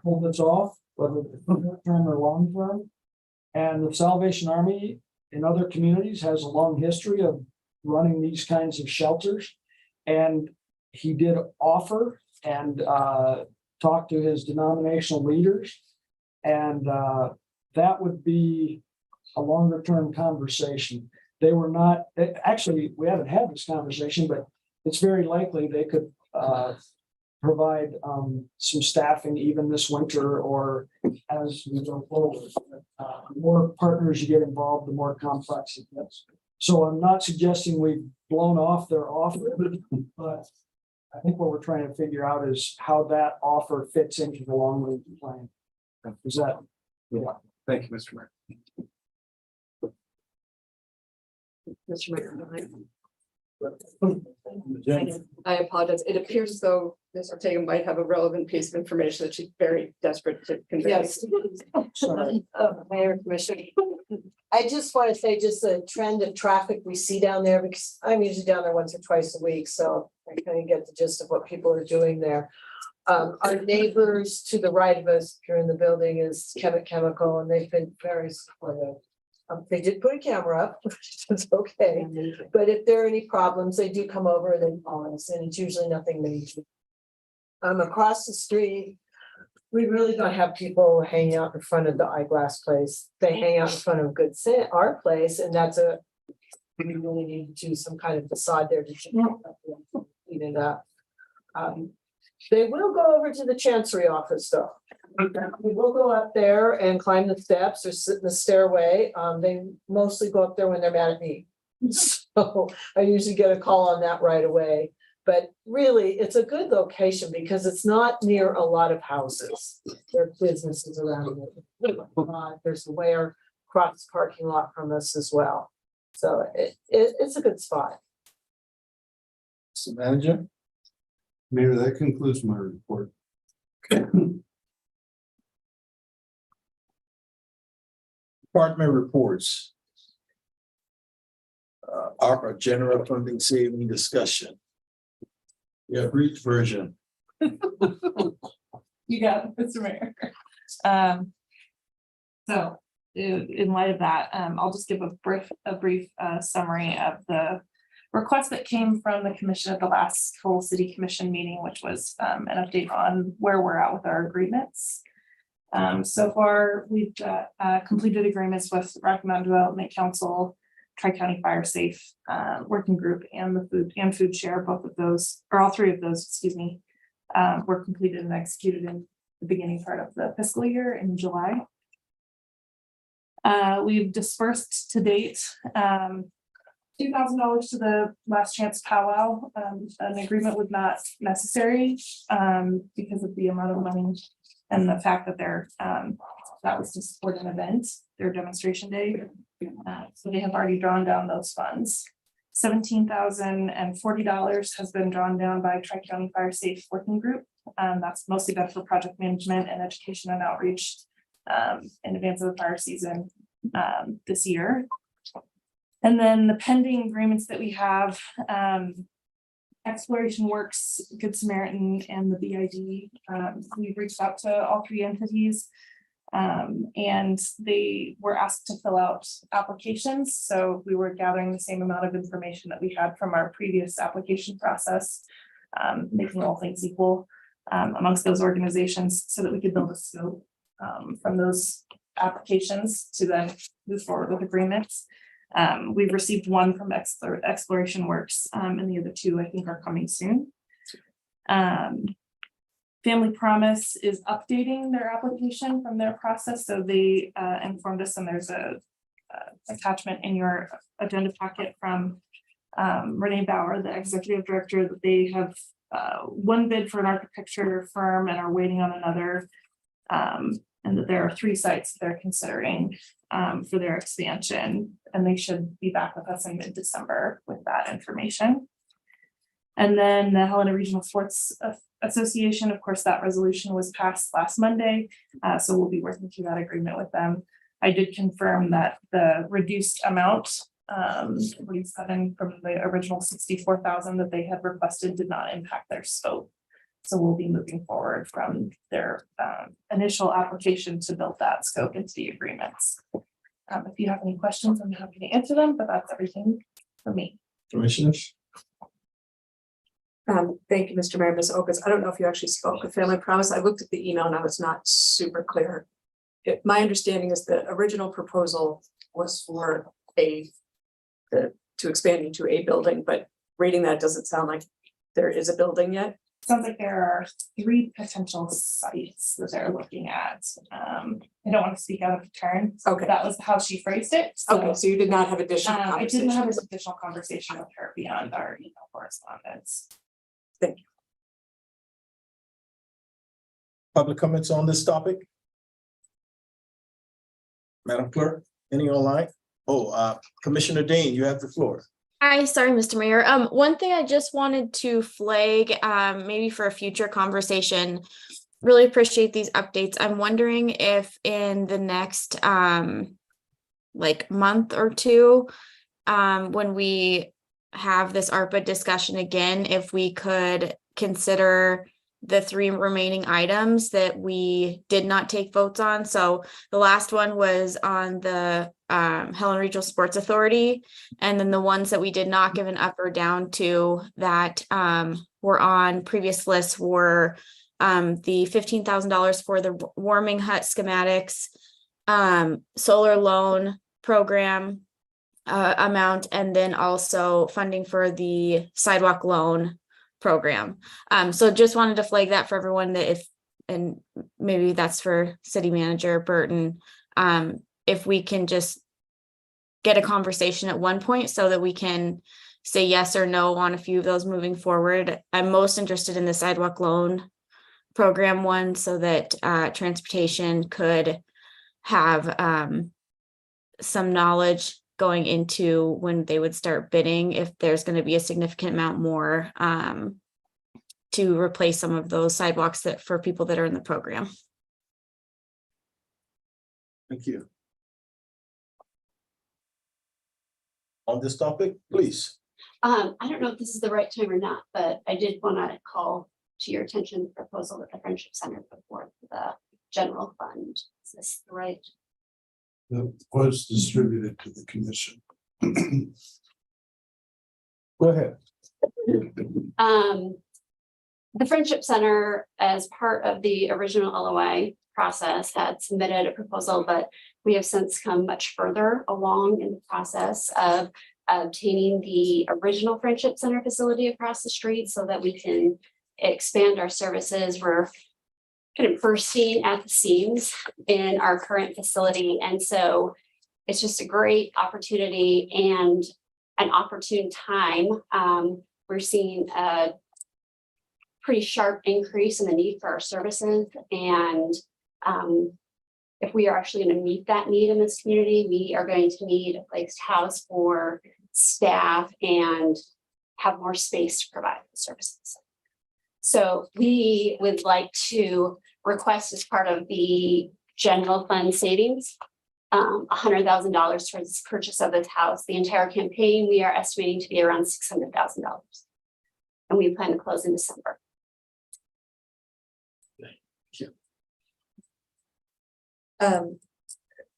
pull this off, whether it's short-term or long-term. And the Salvation Army in other communities has a long history of running these kinds of shelters. And he did offer and talk to his denominational leaders. And that would be a longer-term conversation. They were not, actually, we haven't had this conversation, but it's very likely they could provide some staffing even this winter, or as we go forward. The more partners you get involved, the more complex it gets. So I'm not suggesting we've blown off their offer, but I think what we're trying to figure out is how that offer fits into the long-range plan. Is that? Yeah. Thank you, Mr. Mayor. Mr. Mayor. I apologize. It appears as though Ms. Ortega might have a relevant piece of information that she's very desperate to convey. Yes. Sorry. Mayor, Commissioner. I just want to say just the trend of traffic we see down there, because I'm usually down there once or twice a week, so I kind of get the gist of what people are doing there. Our neighbors to the right of us here in the building is Chemical, and they've been very supportive. They did put a camera up, which is okay, but if there are any problems, they do come over and they call us, and it's usually nothing major. Across the street, we really don't have people hanging out in front of the eyeglass place. They hang out in front of our place, and we really need to do some kind of facade there to clean it up. They will go over to the Chancery office though. We will go up there and climb the steps or sit in the stairway. They mostly go up there when they're mad at me. So I usually get a call on that right away. But really, it's a good location because it's not near a lot of houses. There are businesses around it. There's the Ware cross parking lot from us as well. So it's a good spot. Mr. Manager? Mayor, that concludes my report. Department reports. ARPA general funding saving discussion. Yeah, brief version. You got it, Mr. Mayor. So in light of that, I'll just give a brief summary of the request that came from the commission at the last full city commission meeting, which was an update on where we're at with our agreements. So far, we've got completed agreements with Recommend Development Council, Tri-County Fire Safe Working Group, and the food share. Both of those, or all three of those, excuse me, were completed and executed in the beginning part of the fiscal year in July. We've dispersed to date $2,000 to the Last Chance Powwow. An agreement was not necessary because of the amount of money and the fact that that was to support an event, their demonstration day. So they have already drawn down those funds. $17,040 has been drawn down by Tri-County Fire Safe Working Group. That's mostly been for project management and education and outreach in advance of the fire season this year. And then the pending agreements that we have, Exploration Works, Good Samaritan, and the BID. We've reached out to all three entities and they were asked to fill out applications. So we were gathering the same amount of information that we had from our previous application process, making all things equal amongst those organizations so that we could build a scope from those applications to then move forward with agreements. We've received one from Exploration Works and the other two I think are coming soon. Family Promise is updating their application from their process. So they informed us, and there's a attachment in your agenda packet from Renee Bauer, the executive director, that they have one bid for an architecture firm and are waiting on another. And that there are 3 sites they're considering for their expansion, and they should be back with us in mid-December with that information. And then the Helena Regional Sports Association, of course, that resolution was passed last Monday, so we'll be working through that agreement with them. I did confirm that the reduced amount, 47 from the original 64,000 that they had requested, did not impact their scope. So we'll be moving forward from their initial application to build that scope into the agreements. If you have any questions, I'm happy to answer them, but that's everything for me. Commissioners? Thank you, Mr. Mayor, Ms. Oakes. I don't know if you actually spoke with Family Promise. I looked at the email and I was not super clear. My understanding is the original proposal was for to expand into a building, but reading that doesn't sound like there is a building yet. Sounds like there are 3 potential sites that they're looking at. I don't want to speak out of turn. Okay. That was how she phrased it. So, Okay, so you did not have additional I conversation. didn't have an additional conversation with her beyond our email correspondence. Thank you. Public comments on this topic? Madam Clerk, any online? Oh, Commissioner Dane, you have the floor. Hi, sorry, Mr. Mayor. One thing I just wanted to flag, maybe for a future conversation, really appreciate these updates. I'm wondering if in the next like month or two, when we have this ARPA discussion again, if we could consider the 3 remaining items that we did not take votes on. So the last one was on the Helena Regional Sports Authority, and then the ones that we did not give an up or down to that were on previous lists were the $15,000 for the warming hut schematics, solar loan program amount, and then also funding for the sidewalk loan program. So just wanted to flag that for everyone, that and maybe that's for City Manager Burton, if we can just get a conversation at one point so that we can say yes or no on a few of those moving forward. I'm most interested in the sidewalk loan program one, so that transportation could have some knowledge going into when they would start bidding, if there's going to be a significant amount more to replace some of those sidewalks that for people that are in the program. Thank you. on this topic, please. I don't know if this is the right time or not, but I did want to call to your attention the proposal that the Friendship Center put forth for the general fund. Is this the right? That was distributed to the commission. Go ahead. The Friendship Center, as part of the original LOI process, had submitted a proposal, but we have since come much further along in the process of obtaining the original Friendship Center facility across the street so that we can expand our services. We're kind of bursting at the seams in our current facility. And so it's just a great opportunity and an opportune time. We're seeing a pretty sharp increase in the need for our services. And if we are actually going to meet that need in this community, we are going to need a place to house for staff and have more space to provide the services. So we would like to request, as part of the general fund savings, $100,000 towards the purchase of this house. The entire campaign we are estimating to be around $600,000, and we plan to close in December.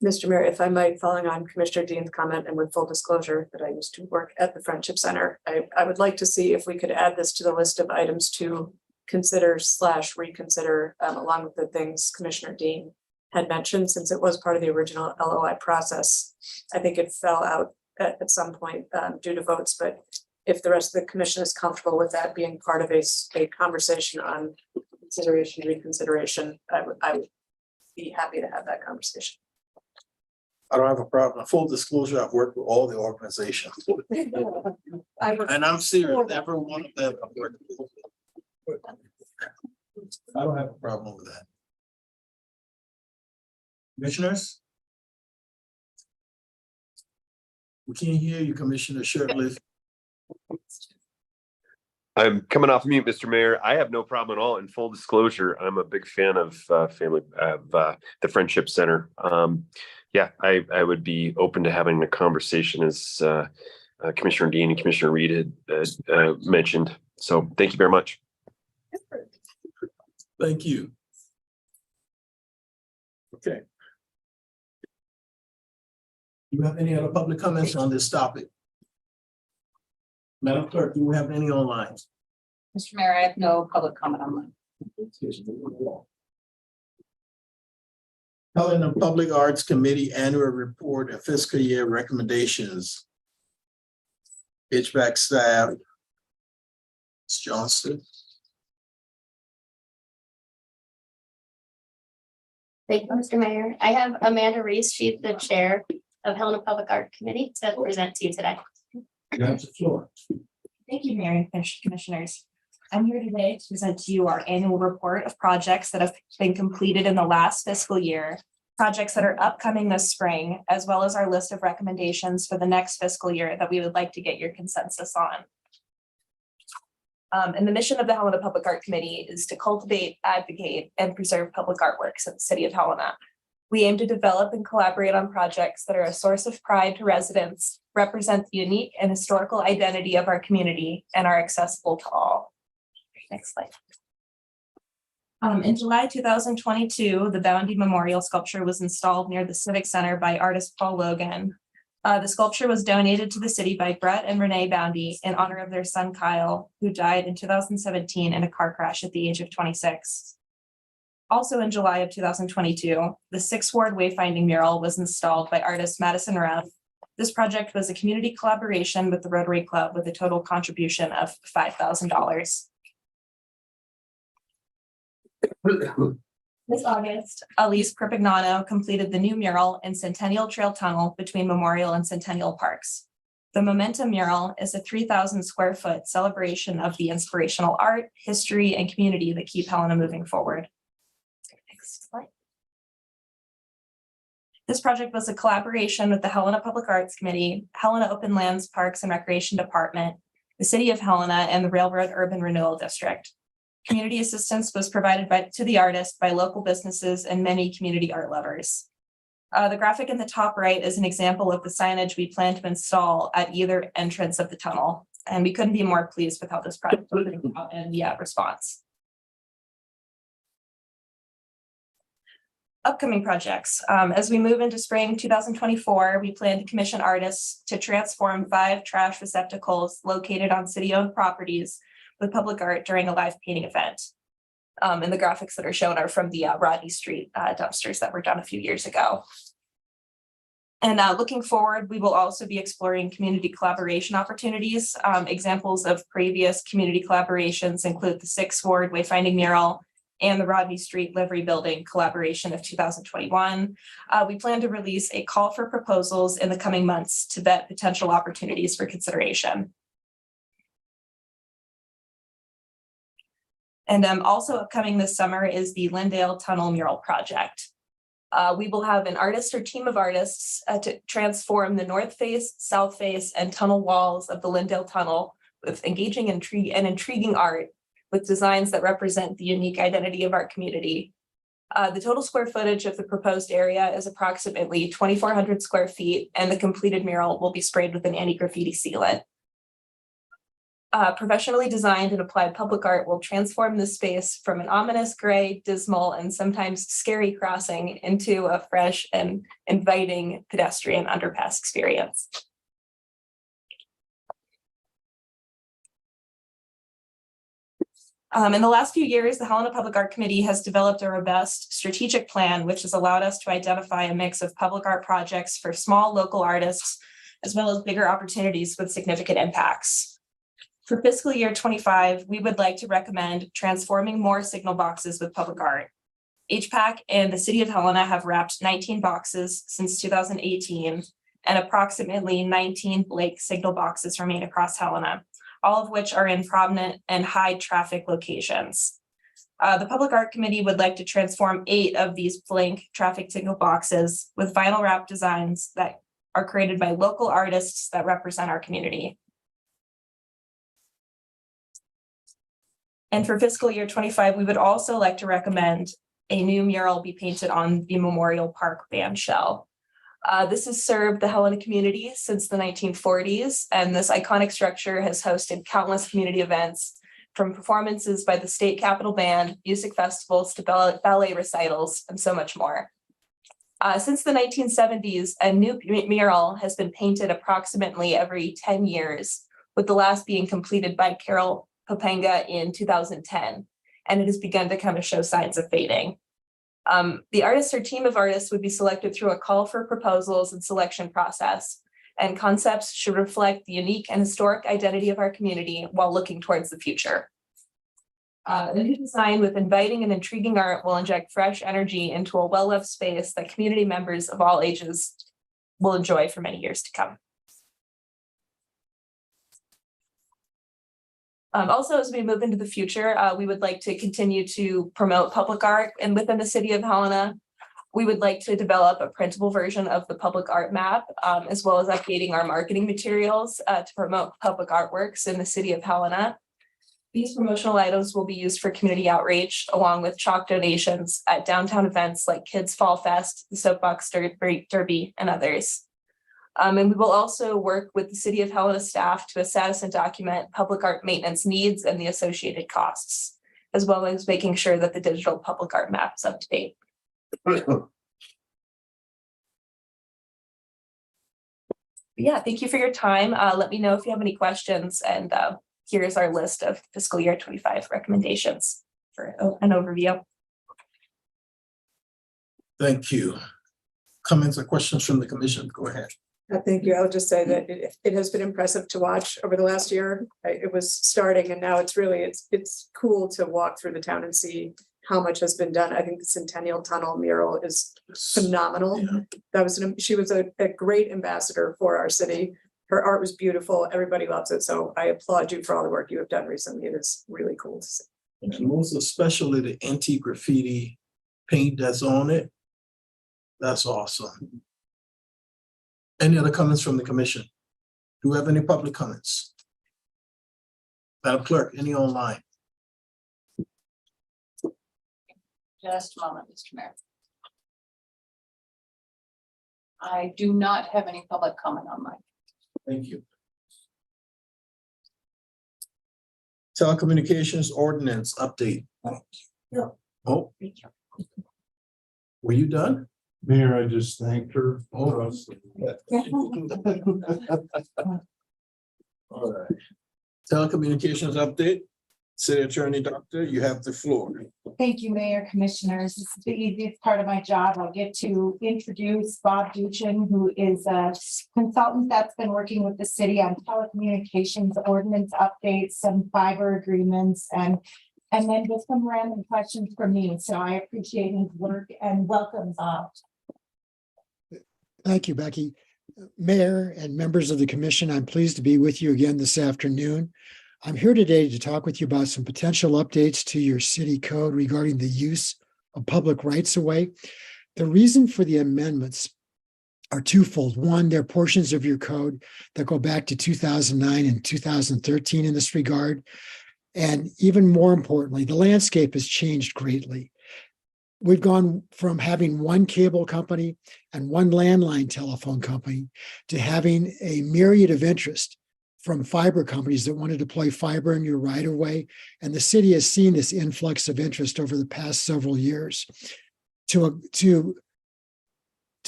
Mr. Mayor, if I might, following on Commissioner Dean's comment and with full disclosure that I used to work at the Friendship Center, I would like to see if we could add this to the list of items to consider / reconsider, along with the things Commissioner Dean had mentioned, since it was part of the original LOI process. I think it fell out at some point due to votes, but if the rest of the commission is comfortable with that being part of a conversation on consideration, reconsideration, I would be happy to have that conversation. I don't have a problem. Full disclosure, I've worked with all the organizations. And I'm serious, every one of them I've worked with. I don't have a problem with that. Commissioners? We can't hear you, Commissioner Shirtley. I'm coming off mute, Mr. Mayor. I have no problem at all. In full disclosure, I'm a big fan of the Friendship Center. Yeah, I would be open to having a conversation, as Commissioner Dean and Commissioner Reed had mentioned. So thank you very much. Thank you. Okay. Do you have any other public comments on this topic? Madam Clerk, do we have any online? Mr. Mayor, I have no public comment online. Helena Public Arts Committee Annual Report and Fiscal Year Recommendations. HVAC staff. Ms. Johnston. Thank you, Mr. Mayor. I have Amanda Reese. She's the chair of Helena Public Art Committee to present to you today. You have the floor. Thank you, Mayor and Commissioners. I'm here today to present to you our annual report of projects that have been completed in the last fiscal year, projects that are upcoming this spring, as well as our list of recommendations for the next fiscal year that we would like to get your consensus on. And the mission of the Helena Public Art Committee is to cultivate, advocate, and preserve public artworks at the City of Helena. We aim to develop and collaborate on projects that are a source of pride to residents, represent the unique and historical identity of our community, and are accessible to all. Next slide. In July 2022, the Boundy Memorial Sculpture was installed near the Civic Center by artist Paul Logan. The sculpture was donated to the city by Brett and Renee Boundy in honor of their son Kyle, who died in 2017 in a car crash at the age of 26. Also in July of 2022, the 6th Ward Wayfinding mural was installed by artist Madison Ruff. This project was a community collaboration with the Rotary Club with a total contribution of $5,000. This August, Elise Perpignano completed the new mural in Centennial Trail Tunnel between Memorial and Centennial Parks. The Momentum mural is a 3,000 square foot celebration of the inspirational art, history, and community that keep Helena moving forward. Next slide. This project was a collaboration with the Helena Public Arts Committee, Helena Open Lands, Parks and Recreation Department, the City of Helena, and the Railroad Urban Renewal District. Community assistance was provided to the artist by local businesses and many community art lovers. The graphic in the top right is an example of the signage we plan to install at either entrance of the tunnel. And we couldn't be more pleased with how this project is turning out and the response. Upcoming projects. As we move into spring 2024, we plan to commission artists to transform 5 trash receptacles located on city-owned properties with public art during a live painting event. And the graphics that are shown are from the Rodney Street dumpsters that were done a few years ago. And looking forward, we will also be exploring community collaboration opportunities. Examples of previous community collaborations include the 6th Ward Wayfinding Mural and the Rodney Street Livery Building collaboration of 2021. We plan to release a call for proposals in the coming months to vet potential opportunities for consideration. And also upcoming this summer is the Lindale Tunnel Mural Project. We will have an artist or team of artists to transform the north face, south face, and tunnel walls of the Lindale Tunnel with engaging and intriguing art with designs that represent the unique identity of our community. The total square footage of the proposed area is approximately 2,400 square feet, and the completed mural will be sprayed with an anti-graffiti sealant. Professionally designed and applied public art will transform this space from an ominous, gray, dismal, and sometimes scary crossing into a fresh and inviting pedestrian underpass experience. In the last few years, the Helena Public Art Committee has developed a robust strategic plan, which has allowed us to identify a mix of public art projects for small local artists, as well as bigger opportunities with significant impacts. For fiscal year 25, we would like to recommend transforming more signal boxes with public art. HPAC and the City of Helena have wrapped 19 boxes since 2018, and approximately 19 Blake signal boxes remain across Helena, all of which are in prominent and high traffic locations. The Public Art Committee would like to transform 8 of these blank traffic signal boxes with vinyl wrap designs that are created by local artists that represent our community. And for fiscal year 25, we would also like to recommend a new mural be painted on the Memorial Park band shell. This has served the Helena community since the 1940s, and this iconic structure has hosted countless community events, from performances by the State Capitol Band, music festivals, to ballet recitals, and so much more. Since the 1970s, a new mural has been painted approximately every 10 years, with the last being completed by Carol Popanga in 2010, and it has begun to kind of show signs of fading. The artist or team of artists would be selected through a call for proposals and selection process, and concepts should reflect the unique and historic identity of our community while looking towards the future. A new design with inviting and intriguing art will inject fresh energy into a well-loved space that community members of all ages will enjoy for many years to come. Also, as we move into the future, we would like to continue to promote public art, and within the City of Helena, we would like to develop a printable version of the public art map, as well as updating our marketing materials to promote public artworks in the City of Helena. These promotional items will be used for community outreach, along with chalk donations at downtown events like Kids Fall Fest, the Soapbox Derby, and others. And we will also work with the City of Helena staff to assess and document public art maintenance needs and the associated costs, as well as making sure that the digital public art map is up to date. Yeah, thank you for your time. Let me know if you have any questions, and here's our list of fiscal year 25 recommendations for an overview. Thank you. Comments or questions from the commission? Go ahead. Thank you. I'll just say that it has been impressive to watch over the last year. It was starting, and now it's really, it's cool to walk through the town and see how much has been done. I think the Centennial Tunnel mural is phenomenal. Yeah. She was a great ambassador for our city. Her art was beautiful. Everybody loves it. So I applaud you for all the work you have done recently. It is really cool to see. And most especially the anti-graffiti paint that's on it. That's awesome. Any other comments from the commission? Do we have any public comments? Madam Clerk, any online? Just a moment, Mr. Mayor. I do not have any public comment online. Thank you. Telecommunications ordinance update. Oh. Were you done? Mayor, I just thanked her. Oh. All right. Telecommunications update. City Attorney Doctor, you have the floor. Thank you, Mayor, Commissioners. This is the easiest part of my job. I'll get to introduce Bob Duchin, who is a consultant that's been working with the city on telecommunications ordinance updates, some fiber agreements, and then just some random questions from me. So I appreciate his work and welcome, Bob. Thank you, Becky. Mayor and members of the commission, I'm pleased to be with you again this afternoon. I'm here today to talk with you about some potential updates to your city code regarding the use of public rights of way. The reason for the amendments are twofold. One, there are portions of your code that go back to 2009 and 2013 in this regard. And even more importantly, the landscape has changed greatly. We've gone from having one cable company and one landline telephone company to having a myriad of interest from fiber companies that want to deploy fiber in your right of way. And the city has seen this influx of interest over the past several years. To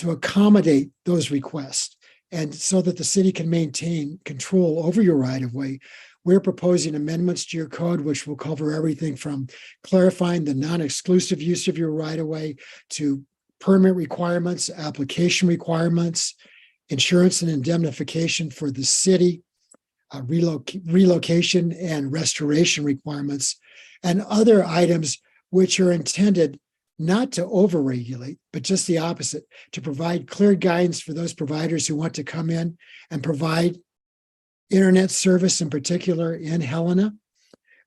accommodate those requests and so that the city can maintain control over your right of way, we're proposing amendments to your code, which will cover everything from clarifying the non-exclusive use of your right of way to permit requirements, application requirements, insurance and indemnification for the city, relocation and restoration requirements, and other items which are intended not to overregulate, but just the opposite, to provide clear guidance for those providers who want to come in and provide internet service in particular in Helena.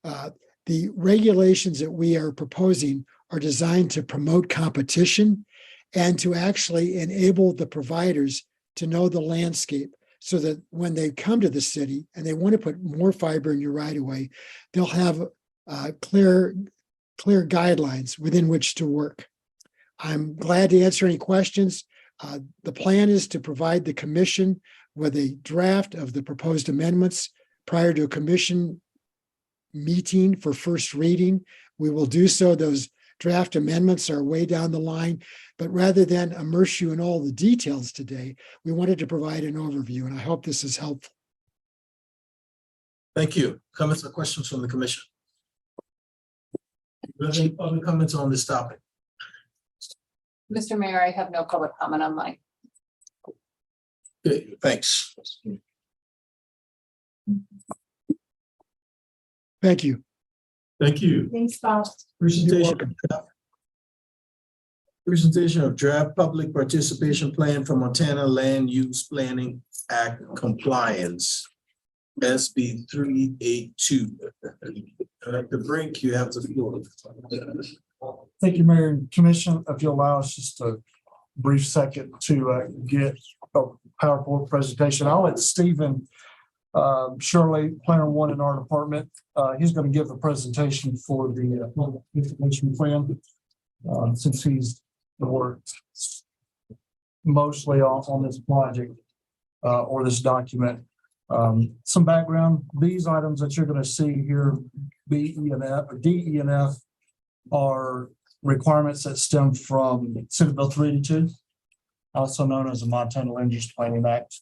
The regulations that we are proposing are designed to promote competition and to actually enable the providers to know the landscape so that when they come to the city and they want to put more fiber in your right of way, they'll have clear guidelines within which to work. I'm glad to answer any questions. The plan is to provide the commission with a draft of the proposed amendments prior to a commission meeting for first reading. We will do so. Those draft amendments are way down the line, but rather than immerse you in all the details today, we wanted to provide an overview, and I hope this is helpful. Thank you. Comments or questions from the commission? Do you have any other comments on this topic? Mr. Mayor, I have no public comment online. Okay, thanks. Thank you. Thank you. Thanks, Bob. Presentation of draft public participation plan for Montana Land Use Planning Act compliance. SB 382. Director Brink, you have the floor. Thank you, Mayor and Commission. If you allow us just a brief second to get a PowerPoint presentation. I'll let Stephen Shirley, Planner One in our department. He's going to give the presentation for the information plan since he's worked mostly on this project or this document. Some background, these items that you're going to see here, B, E, and F, or D, E, and F, are requirements that stem from Senate Bill 382, also known as the Montana Land Use Planning Act.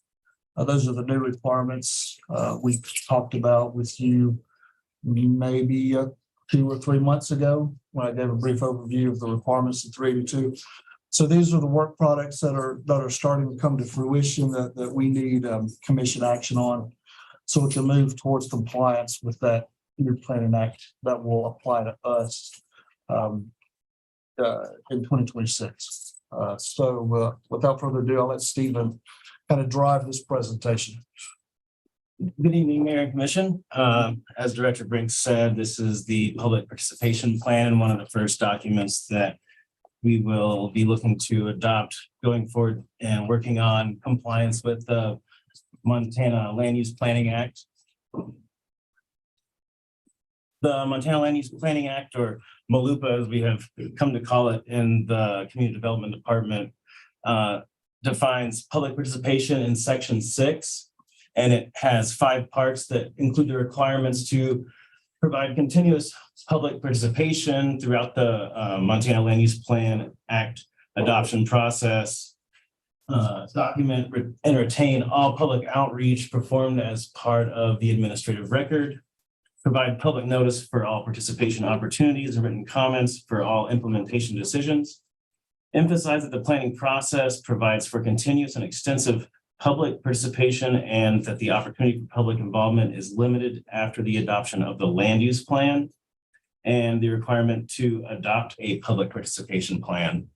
Those are the new requirements we talked about with you maybe 2 or 3 months ago when I gave a brief overview of the requirements of 382. So these are the work products that are starting to come to fruition that we need commission action on, so we can move towards compliance with that new planning act that will apply to us in 2026. So without further ado, I'll let Stephen kind of drive this presentation. Good evening, Mayor and Commission. As Director Brink said, this is the public participation plan, one of the first documents that we will be looking to adopt going forward and working on compliance with the Montana Land Use Planning Act. The Montana Land Use Planning Act, or MOLUPA as we have come to call it in the Community Development Department, defines public participation in section 6. And it has 5 parts that include the requirements to provide continuous public participation throughout the Montana Land Use Plan Act adoption process. Document and retain all public outreach performed as part of the administrative record. Provide public notice for all participation opportunities and written comments for all implementation decisions. Emphasize that the planning process provides for continuous and extensive public participation and that the opportunity for public involvement is limited after the adoption of the land use plan and the requirement to adopt a public participation plan.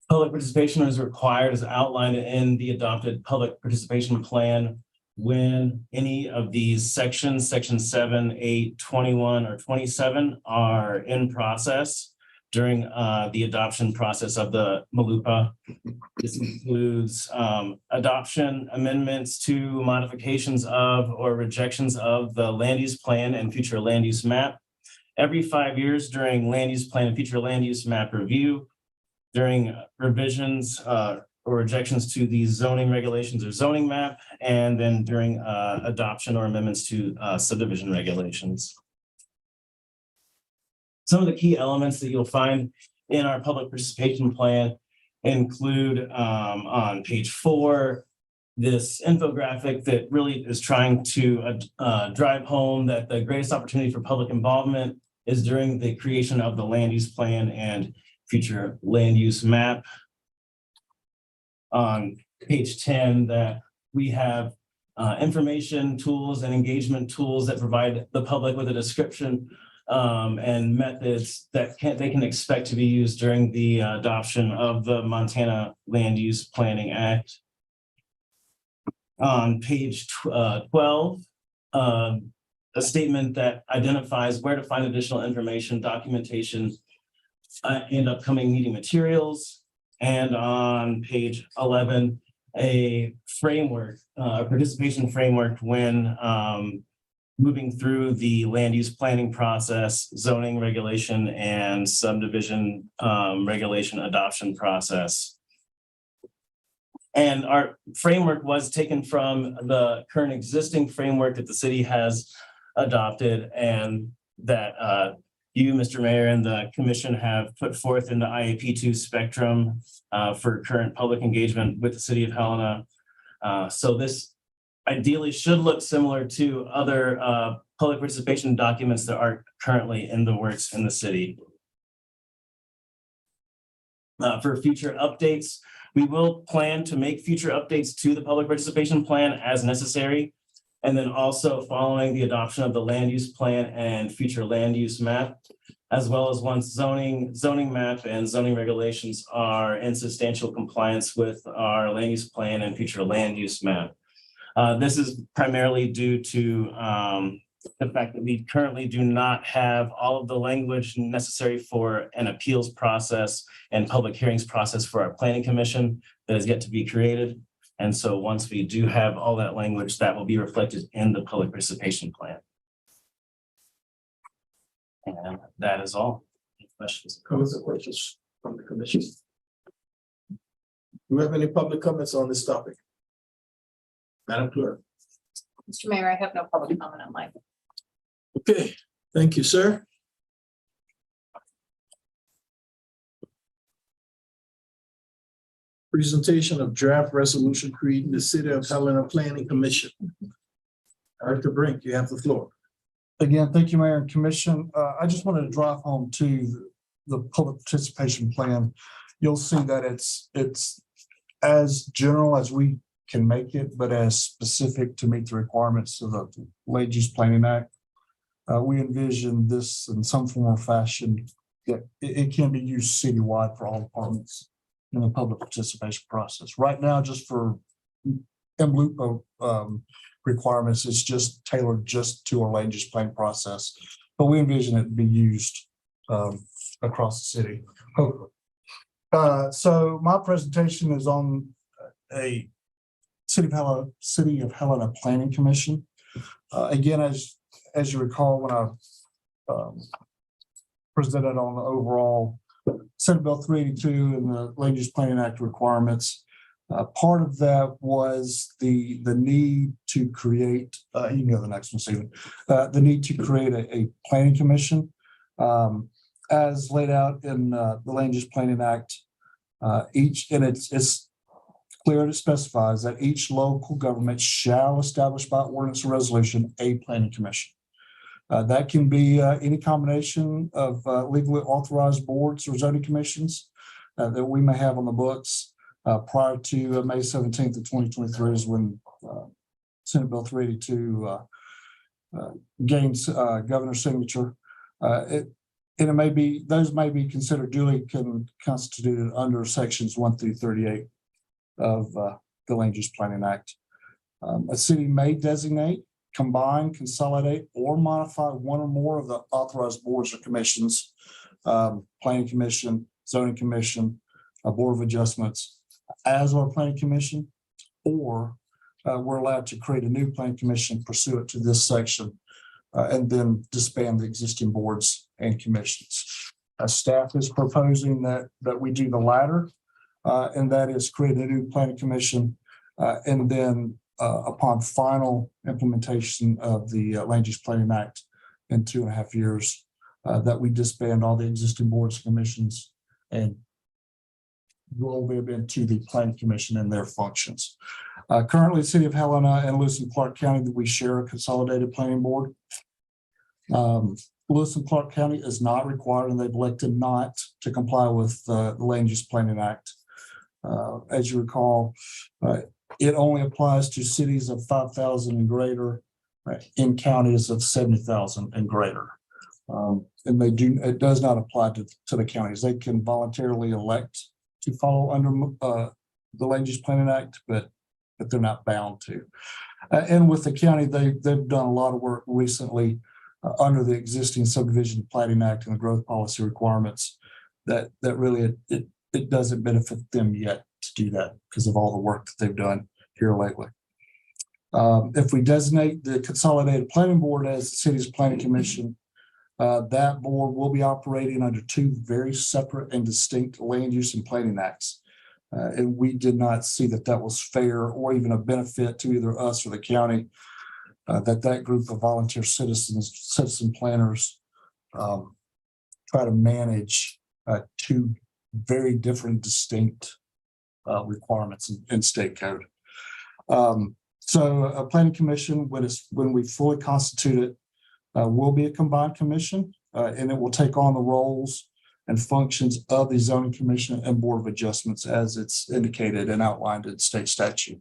Public participation is required as outlined in the adopted public participation plan when any of these sections, section 7, 8, 21, or 27 are in process during the adoption process of the MLUPA. This includes adoption, amendments to, modifications of, or rejections of the land use plan and future land use map. Every 5 years during land use plan and future land use map review, during revisions or rejections to the zoning regulations or zoning map, and then during adoption or amendments to subdivision regulations. Some of the key elements that you'll find in our public participation plan include on page 4, this infographic that really is trying to drive home that the greatest opportunity for public involvement is during the creation of the land use plan and future land use map. On page 10, that we have information tools and engagement tools that provide the public with a description and methods that they can expect to be used during the adoption of the Montana Land Use Planning Act. On page 12, a statement that identifies where to find additional information, documentation, and upcoming meeting materials. And on page 11, a framework, a participation framework when moving through the land use planning process, zoning regulation, and subdivision regulation adoption process. And our framework was taken from the current existing framework that the city has adopted and that you, Mr. Mayor, and the commission have put forth in the IAP2 spectrum for current public engagement with the City of Helena. So this ideally should look similar to other public participation documents that are currently in the works in the city. For future updates, we will plan to make future updates to the public participation plan as necessary. And then also following the adoption of the land use plan and future land use map, as well as once zoning map and zoning regulations are in substantial compliance with our land use plan and future land use map. This is primarily due to the fact that we currently do not have all of the language necessary for an appeals process and public hearings process for our planning commission that is yet to be created. And so once we do have all that language, that will be reflected in the public participation plan. And that is all. Any questions? Questions from the commission? Do we have any public comments on this topic? Madam Clerk. Mr. Mayor, I have no public comment online. Okay, thank you, sir. Presentation of draft resolution creating the City of Helena Planning Commission. Director Brink, you have the floor. Again, thank you, Mayor and Commission. I just wanted to drive home to the public participation plan. You'll see that it's as general as we can make it, but as specific to meet the requirements of the Land Use Planning Act. We envision this in some form or fashion that it can be used citywide for all departments in the public participation process. Right now, just for MLUPA requirements, it's just tailored just to our land use plan process, but we envision it to be used across the city, hopefully. So my presentation is on a City of Helena Planning Commission. Again, as you recall, when I presented on the overall Senate Bill 382 and the Land Use Planning Act requirements. Part of that was the need to create, you can go to the next one, Stephen, the need to create a planning commission. As laid out in the Land Use Planning Act, and it's clear, it specifies that each local government shall establish by ordinance or resolution a planning commission. That can be any combination of legally authorized boards or zoning commissions that we may have on the books. Prior to May 17th of 2023 is when Senate Bill 382 gains governor's signature. It may be, those may be considered duly constituted under sections 1 through 38 of the Land Use Planning Act. A city may designate, combine, consolidate, or modify one or more of the authorized boards or commissions, planning commission, zoning commission, a board of adjustments as our planning commission, or we're allowed to create a new planning commission pursuant to this section and then disband the existing boards and commissions. Staff is proposing that we do the latter, and that is create a new planning commission and then upon final implementation of the Land Use Planning Act in 2.5 years, that we disband all the existing boards, commissions, and roll them into the Planning Commission and their functions. Currently, City of Helena and Lewis and Clark County, that we share a consolidated planning board. Lewis and Clark County is not required, and they've elected not to comply with the Land Use Planning Act. As you recall, it only applies to cities of 5,000 and greater, in counties of 70,000 and greater. And it does not apply to the counties. They can voluntarily elect to follow under the Land Use Planning Act, but they're not bound to. And with the county, they've done a lot of work recently under the existing subdivision planning act and the growth policy requirements that really it doesn't benefit them yet to do that because of all the work that they've done here lately. If we designate the consolidated planning board as the city's planning commission, that board will be operating under two very separate and distinct land use and planning acts. And we did not see that was fair or even a benefit to either us or the county, that group of volunteer citizen planners try to manage two very different, distinct requirements in state code. So a planning commission, when we fully constitute it, will be a combined commission, and it will take on the roles and functions of the zoning commission and board of adjustments as it's indicated and outlined in state statute.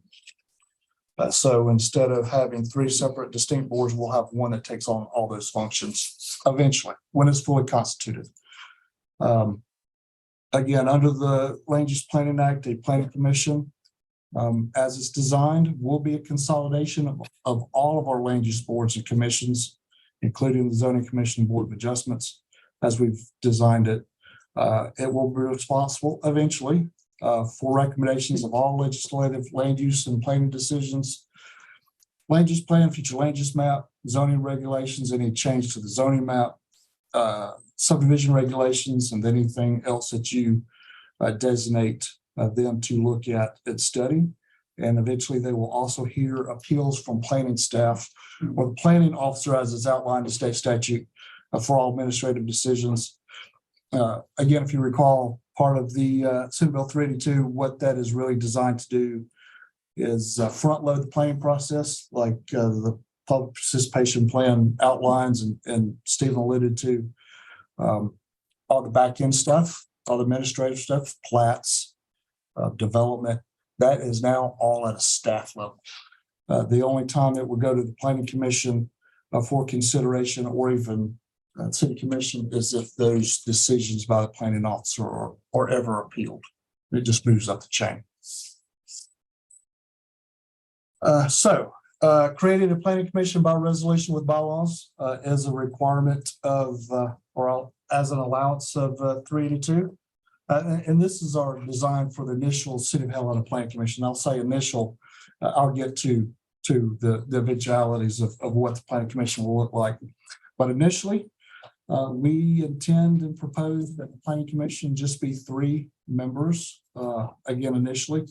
So instead of having three separate distinct boards, we'll have one that takes on all those functions eventually when it's fully constituted. Again, under the Land Use Planning Act, a planning commission, as it's designed, will be a consolidation of all of our land use boards and commissions, including the zoning commission board of adjustments, as we've designed it. It will be responsible eventually for recommendations of all legislative land use and planning decisions, land use plan, future land use map, zoning regulations, any change to the zoning map, subdivision regulations, and anything else that you designate them to look at and study. And eventually they will also hear appeals from planning staff or the planning officer as it's outlined in state statute for all administrative decisions. Again, if you recall, part of the Senate Bill 382, what that is really designed to do is front load the planning process, like the public participation plan outlines and Stephen alluded to. All the back end stuff, all the administrative stuff, plats, development, that is now all at a staff level. The only time it would go to the planning commission for consideration or even city commission is if those decisions by the planning officer are ever appealed. It just moves up the chain. Creating a planning commission by resolution with bylaws is a requirement of or as an allowance of 382. And this is our design for the initial City of Helena Planning Commission. I'll say initial, I'll get to the eventualities of what the Planning Commission will look like. But initially, We intend and propose that the planning commission just be 3 members, again, initially.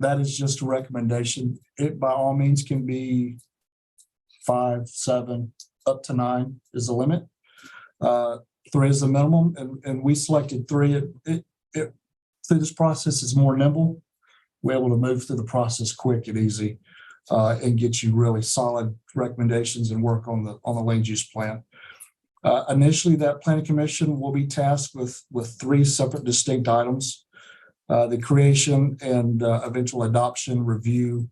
That is just a recommendation. It by all means can be 5, 7, up to 9 is the limit. 3 is the minimum, and we selected 3. It through this process is more nimble. We're able to move through the process quick and easy, and get you really solid recommendations and work on the land use plan. Initially, that planning commission will be tasked with 3 separate distinct items: the creation and eventual adoption, review,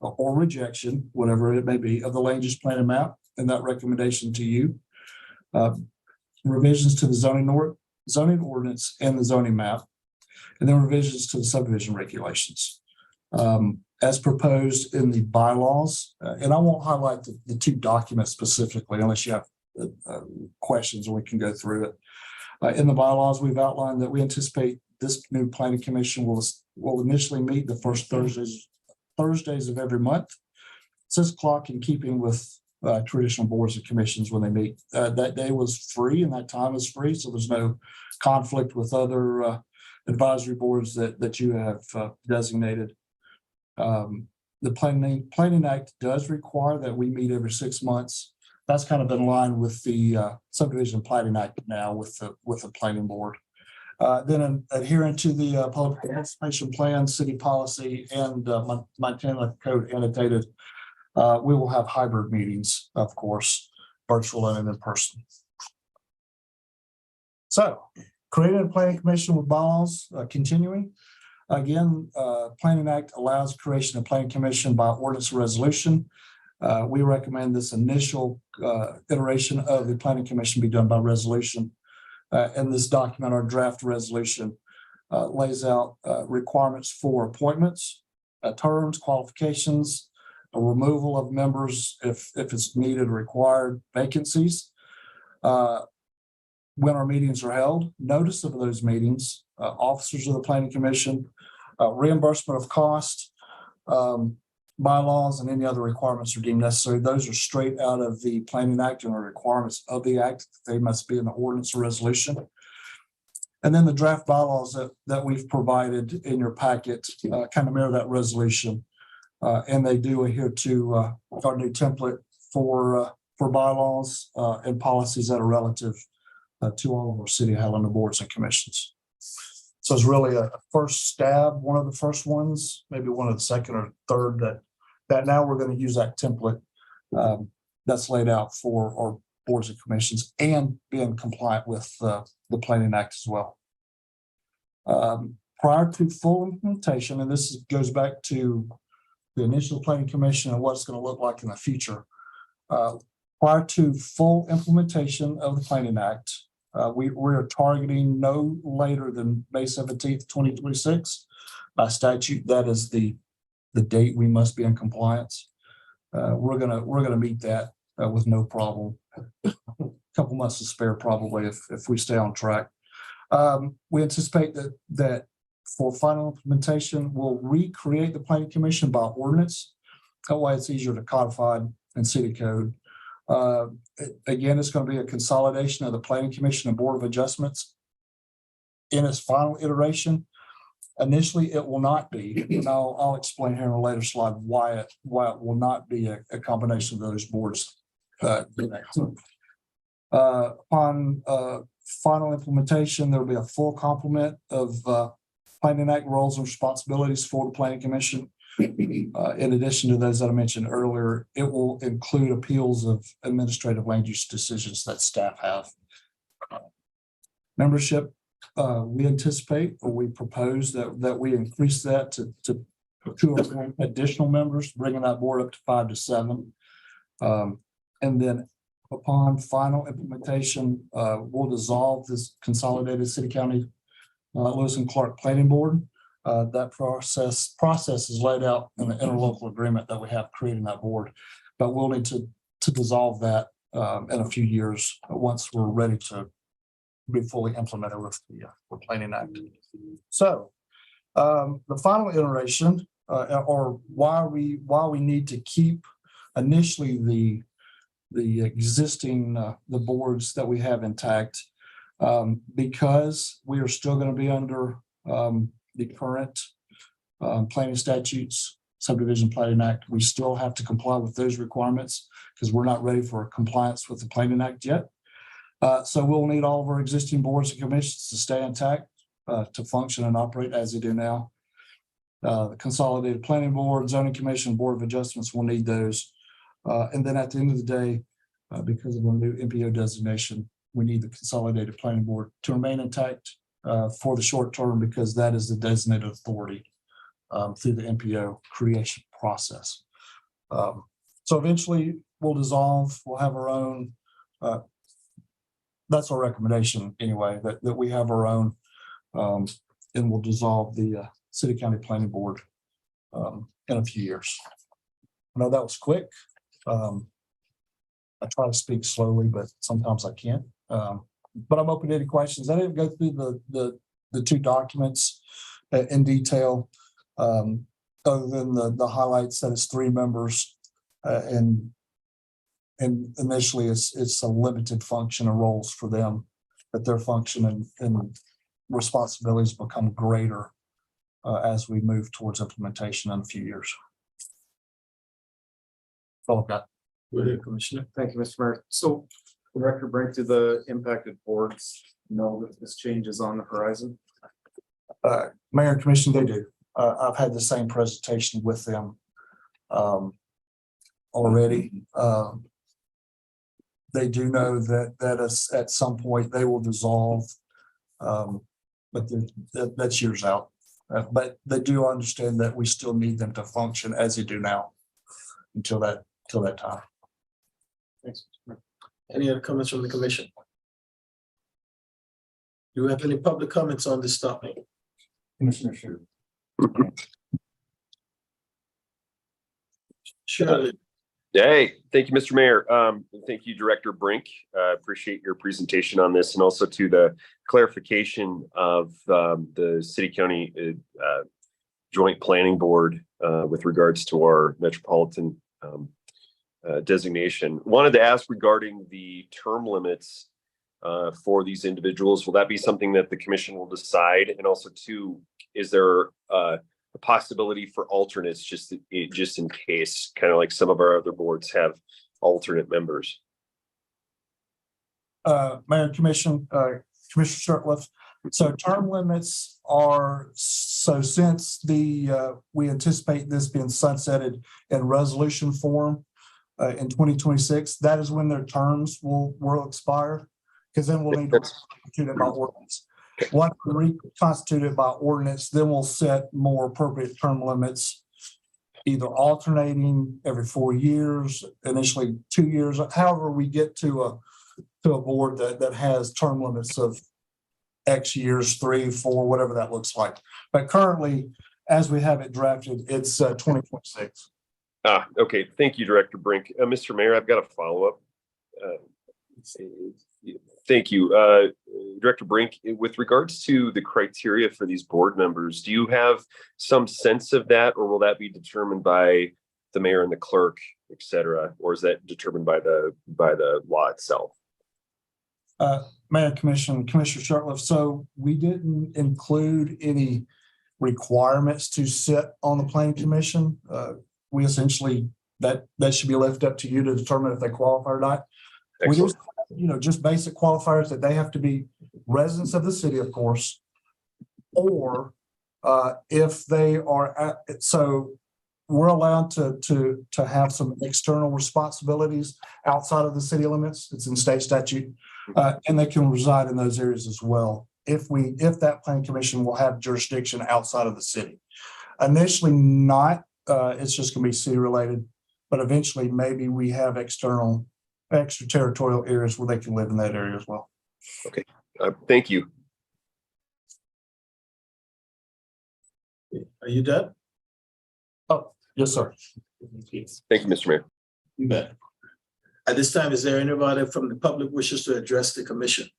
or rejection, whatever it may be, of the land use plan and map, and that recommendation to you. Revisions to the zoning ordinance and the zoning map, and then revisions to the subdivision regulations. As proposed in the bylaws, and I won't highlight the 2 documents specifically unless you have questions, and we can go through it. In the bylaws, we've outlined that we anticipate this new planning commission will initially meet the first Thursdays of every month, 6 o'clock, in keeping with traditional boards and commissions when they meet. That day was free, and that time is free, so there's no conflict with other advisory boards that you have designated. The Planning Act does require that we meet every 6 months. That's kind of in line with the Subdivision Planning Act now with the planning board. Then adhering to the public participation plan, city policy, and Montana Code annotated, we will have hybrid meetings, of course, virtual and in person. So, creating a planning commission with bylaws, continuing. Again, Planning Act allows creation of planning commission by ordinance or resolution. We recommend this initial iteration of the planning commission be done by resolution. And this document, our draft resolution, lays out requirements for appointments, terms, qualifications, a removal of members if it's needed or required, vacancies, when our meetings are held, notice of those meetings, officers of the planning commission, reimbursement of cost, bylaws, and any other requirements are deemed necessary. Those are straight out of the Planning Act and are requirements of the act. They must be in the ordinance or resolution. And then the draft bylaws that we've provided in your packet kind of mirror that resolution. And they do adhere to our new template for bylaws and policies that are relative to all of our City of Helena boards and commissions. So it's really a first stab, one of the first ones, maybe one of the second or third that now we're going to use that template that's laid out for our boards and commissions and being compliant with the Planning Act as well. Prior to full implementation, and this goes back to the initial planning commission and what it's going to look like in the future. Prior to full implementation of the Planning Act, we're targeting no later than May 17th, 2026. By statute, that is the date we must be in compliance. We're gonna meet that with no problem. A couple months to spare probably if we stay on track. We anticipate that for final implementation, we'll recreate the planning commission by ordinance. That way it's easier to codify in city code. Again, it's going to be a consolidation of the Planning Commission and Board of Adjustments in its final iteration. Initially, it will not be, and I'll explain here in a later slide why it will not be a combination of those boards. Upon final implementation, there will be a full complement of Planning Act roles and responsibilities for the Planning Commission. In addition to those that I mentioned earlier, it will include appeals of administrative land use decisions that staff have. Membership, we anticipate or we propose that we increase that to 2 additional members, bringing that board up to 5 to 7. And then upon final implementation, we'll dissolve this consolidated city county Lewis and Clark Planning Board. That process is laid out in the interlocal agreement that we have creating that board, but we'll need to dissolve that in a few years once we're ready to be fully implemented with the Planning Act. So the final iteration or why we need to keep initially the existing, the boards that we have intact. Because we are still going to be under the current planning statutes, subdivision planning act, we still have to comply with those requirements because we're not ready for compliance with the planning act yet. So we'll need all of our existing boards and commissions to stay intact, to function and operate as they do now. The Consolidated Planning Board, Zoning Commission, Board of Adjustments will need those. And then at the end of the day, because of our new MPO designation, we need the Consolidated Planning Board to remain intact for the short term because that is the designated authority through the MPO creation process. So eventually we'll dissolve, we'll have our own, that's our recommendation anyway, that we have our own, and we'll dissolve the City County Planning Board in a few years. I know that was quick. I try to speak slowly, but sometimes I can't. But I'm open to any questions. I didn't go through the two documents in detail, other than the highlights that it's 3 members, and initially it's a limited function of roles for them, but their function and responsibilities become greater as we move towards implementation in a few years. That's all I've got. Go ahead, Commissioner. Thank you, Mr. Mayor. So Director Brink, do the impacted boards know that this change is on the horizon? Mayor and Commission, they do. I've had the same presentation with them already. They do know that at some point they will dissolve, but that's years out. But they do understand that we still need them to function as they do now until that time. Thanks. Any other comments from the commission? Do we have any public comments on this topic? Commissioner Shu. Surely. Hey, thank you, Mr. Mayor. Thank you, Director Brink. Appreciate your presentation on this and also to the clarification of the City County Joint Planning Board with regards to our metropolitan designation. Wanted to ask regarding the term limits for these individuals. Will that be something that the commission will decide? And also, too, is there a possibility for alternates just in case, kind of like some of our other boards have alternate members? Mayor and Commission, Commissioner Shurtleff. So term limits are, so since we anticipate this being sunsetted in resolution form in 2026, that is when their terms will expire, because then we'll need to reconstitute it by ordinance. Once we reconstitute it by ordinance, then we'll set more appropriate term limits, either alternating every 4 years, initially 2 years, however we get to a board that has term limits of X years, 3, 4, whatever that looks like. But currently, as we have it drafted, it's 2026. Okay. Thank you, Director Brink. Mr. Mayor, I've got a follow-up. Thank you. Director Brink, with regards to the criteria for these board members, do you have some sense of that, or will that be determined by the mayor and the clerk, et cetera, or is that determined by the law itself? Mayor, Commissioner Shurtleff, so we didn't include any requirements to sit on the planning commission. We essentially, that should be left up to you to determine if they qualify or not. Excellent. We just basic qualifiers that they have to be residents of the city, of course, or if they are so we're allowed to have some external responsibilities outside of the city limits. It's in state statute, and they can reside in those areas as well. If that planning commission will have jurisdiction outside of the city, initially not. It's just going to be city related, but eventually maybe we have extraterritorial areas where they can live in that area as well. Okay, thank you. Are you done? Oh, yes, sir. Thank you, Mr. Mayor. You bet. At this time, is there anybody from the public wishes to address the commission?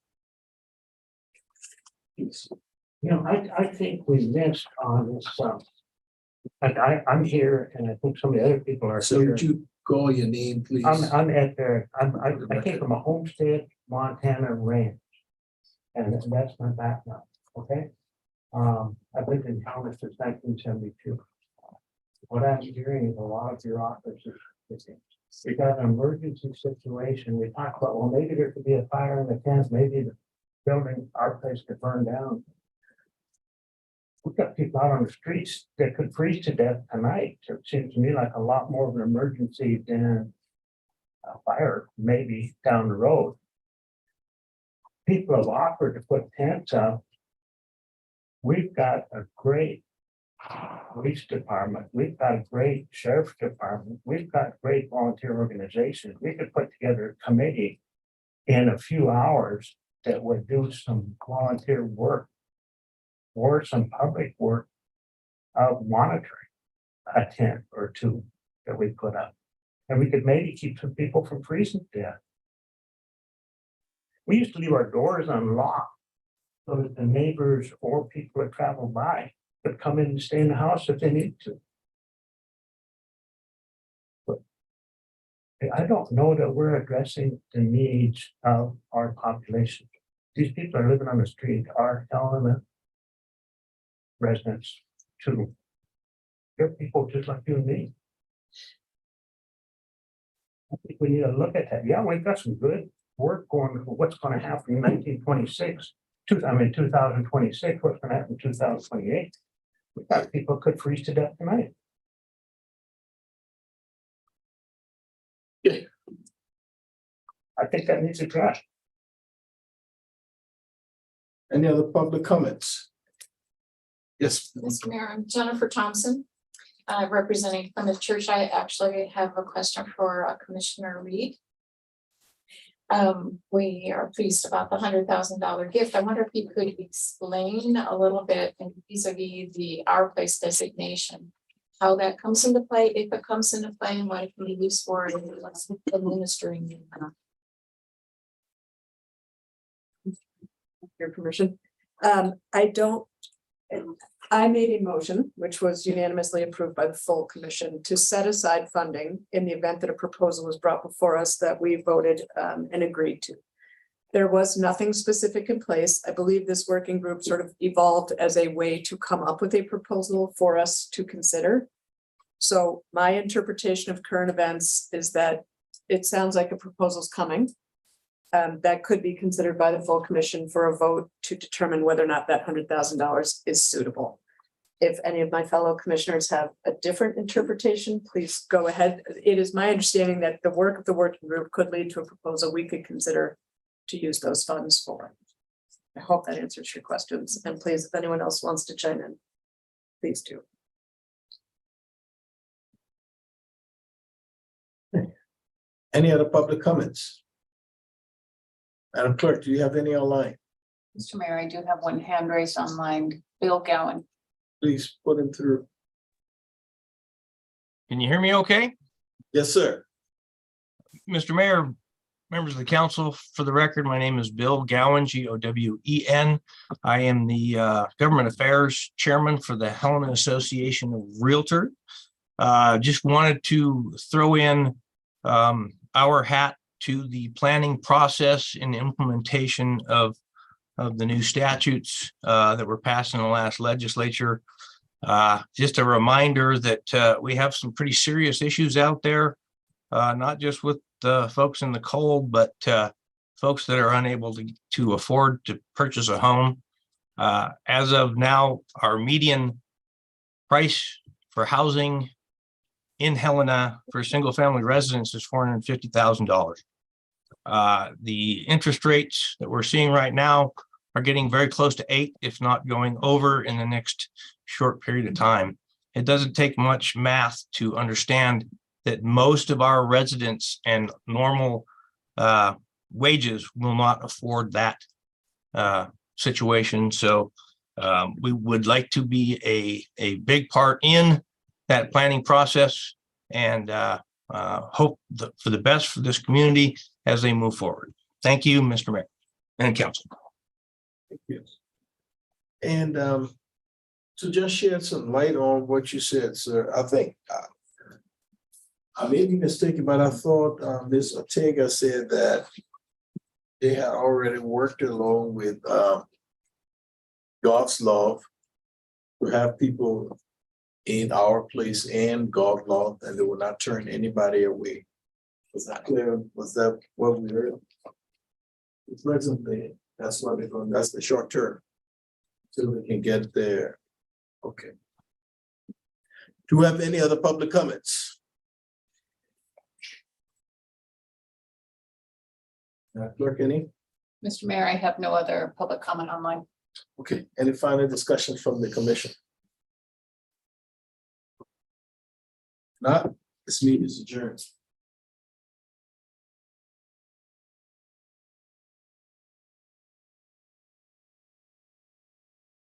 I think we missed on this. Like I'm here and I think some of the other people are So here. would you call your name, please. I'm Ed Barrett. I came from a homestead, Montana ranch. And that's my background, okay? I've lived in town since 1972. What I'm hearing is a lot of bureaucracy. We got an emergency situation. We talk about, well, maybe there could be a fire in the tent, maybe the building, our place could burn down. We've got people out on the streets that could freeze to death tonight. So it seems to me like a lot more of an emergency than a fire, maybe down the road. People have offered to put tents up. We've got a great police department. We've got a great sheriff's department. We've got great volunteer organizations. We could put together a committee in a few hours that would do some volunteer work or some public work of monitoring a tent or two that we put up. And we could maybe keep some people from freezing to death. We used to leave our doors unlocked so that the neighbors or people that travel by could come in and stay in the house if they need to. But I don't know that we're addressing the needs of our population. These people are living on the street, are Helena residents too. They're people just like you and me. I think we need to look at that. Yeah, we've got some good work going for what's going to happen in 2026, what's going to happen in 2028. We got people could freeze to death tonight. Yeah. I think that needs a draft. Any other public comments? Yes. Mr. Mayor, I'm Jennifer Thompson, representing Plymouth Church. I actually have a question for Commissioner Reed. We are pleased about the $100,000 gift. I wonder if you could explain a little bit vis-a-vis the Our Place designation, how that comes into play, if it comes into play, and what it can be used for, and what's administering. Your permission. I made a motion, which was unanimously approved by the full commission, to set aside funding in the event that a proposal was brought before us that we voted and agreed to. There was nothing specific in place. I believe this working group sort of evolved as a way to come up with a proposal for us to consider. So my interpretation of current events is that it sounds like a proposal's coming. That could be considered by the full commission for a vote to determine whether or not that $100,000 is suitable. If any of my fellow commissioners have a different interpretation, please go ahead. It is my understanding that the work of the working group could lead to a proposal we could consider to use those funds for. I hope that answers your questions. And please, if anyone else wants to chime in, please do. Any other public comments? Madam Clerk, do you have any online? Mr. Mayor, I do have one hand raised online. Bill Gowan. Please put him through. Can you hear me okay? Yes, sir. Mr. Mayor, members of the council, for the record, my name is Bill Gowan, Gowen. I am the Government Affairs Chairman for the Helena Association of Realtors. Just wanted to throw in our hat to the planning process and implementation of the new statutes that were passed in the last legislature. Just a reminder that we have some pretty serious issues out there, not just with the folks in the cold, but folks that are unable to afford to purchase a home. As of now, our median price for housing in Helena for single family residence is $450,000. The interest rates that we're seeing right now are getting very close to 8, if not going over in the next short period of time. It doesn't take much math to understand that most of our residents and normal wages will not afford that situation. So we would like to be a big part in that planning process and hope for the best for this community as they move forward. Thank you, Mr. Mayor and Council. Thank you. And to just shed some light on what you said, sir, I think I may be mistaken, but I thought Ms. Ortega said that they had already worked along with God's love to have people in our place and God love, and they will not turn anybody away. Was that clear? Was that what we heard? Presently, that's what they're going, that's the short term. Till we can get there. Okay. Do we have any other public comments? Clerk, any? Mr. Mayor, I have no other public comment online. Okay, any final discussion from the commission? Not, this meeting is adjourned.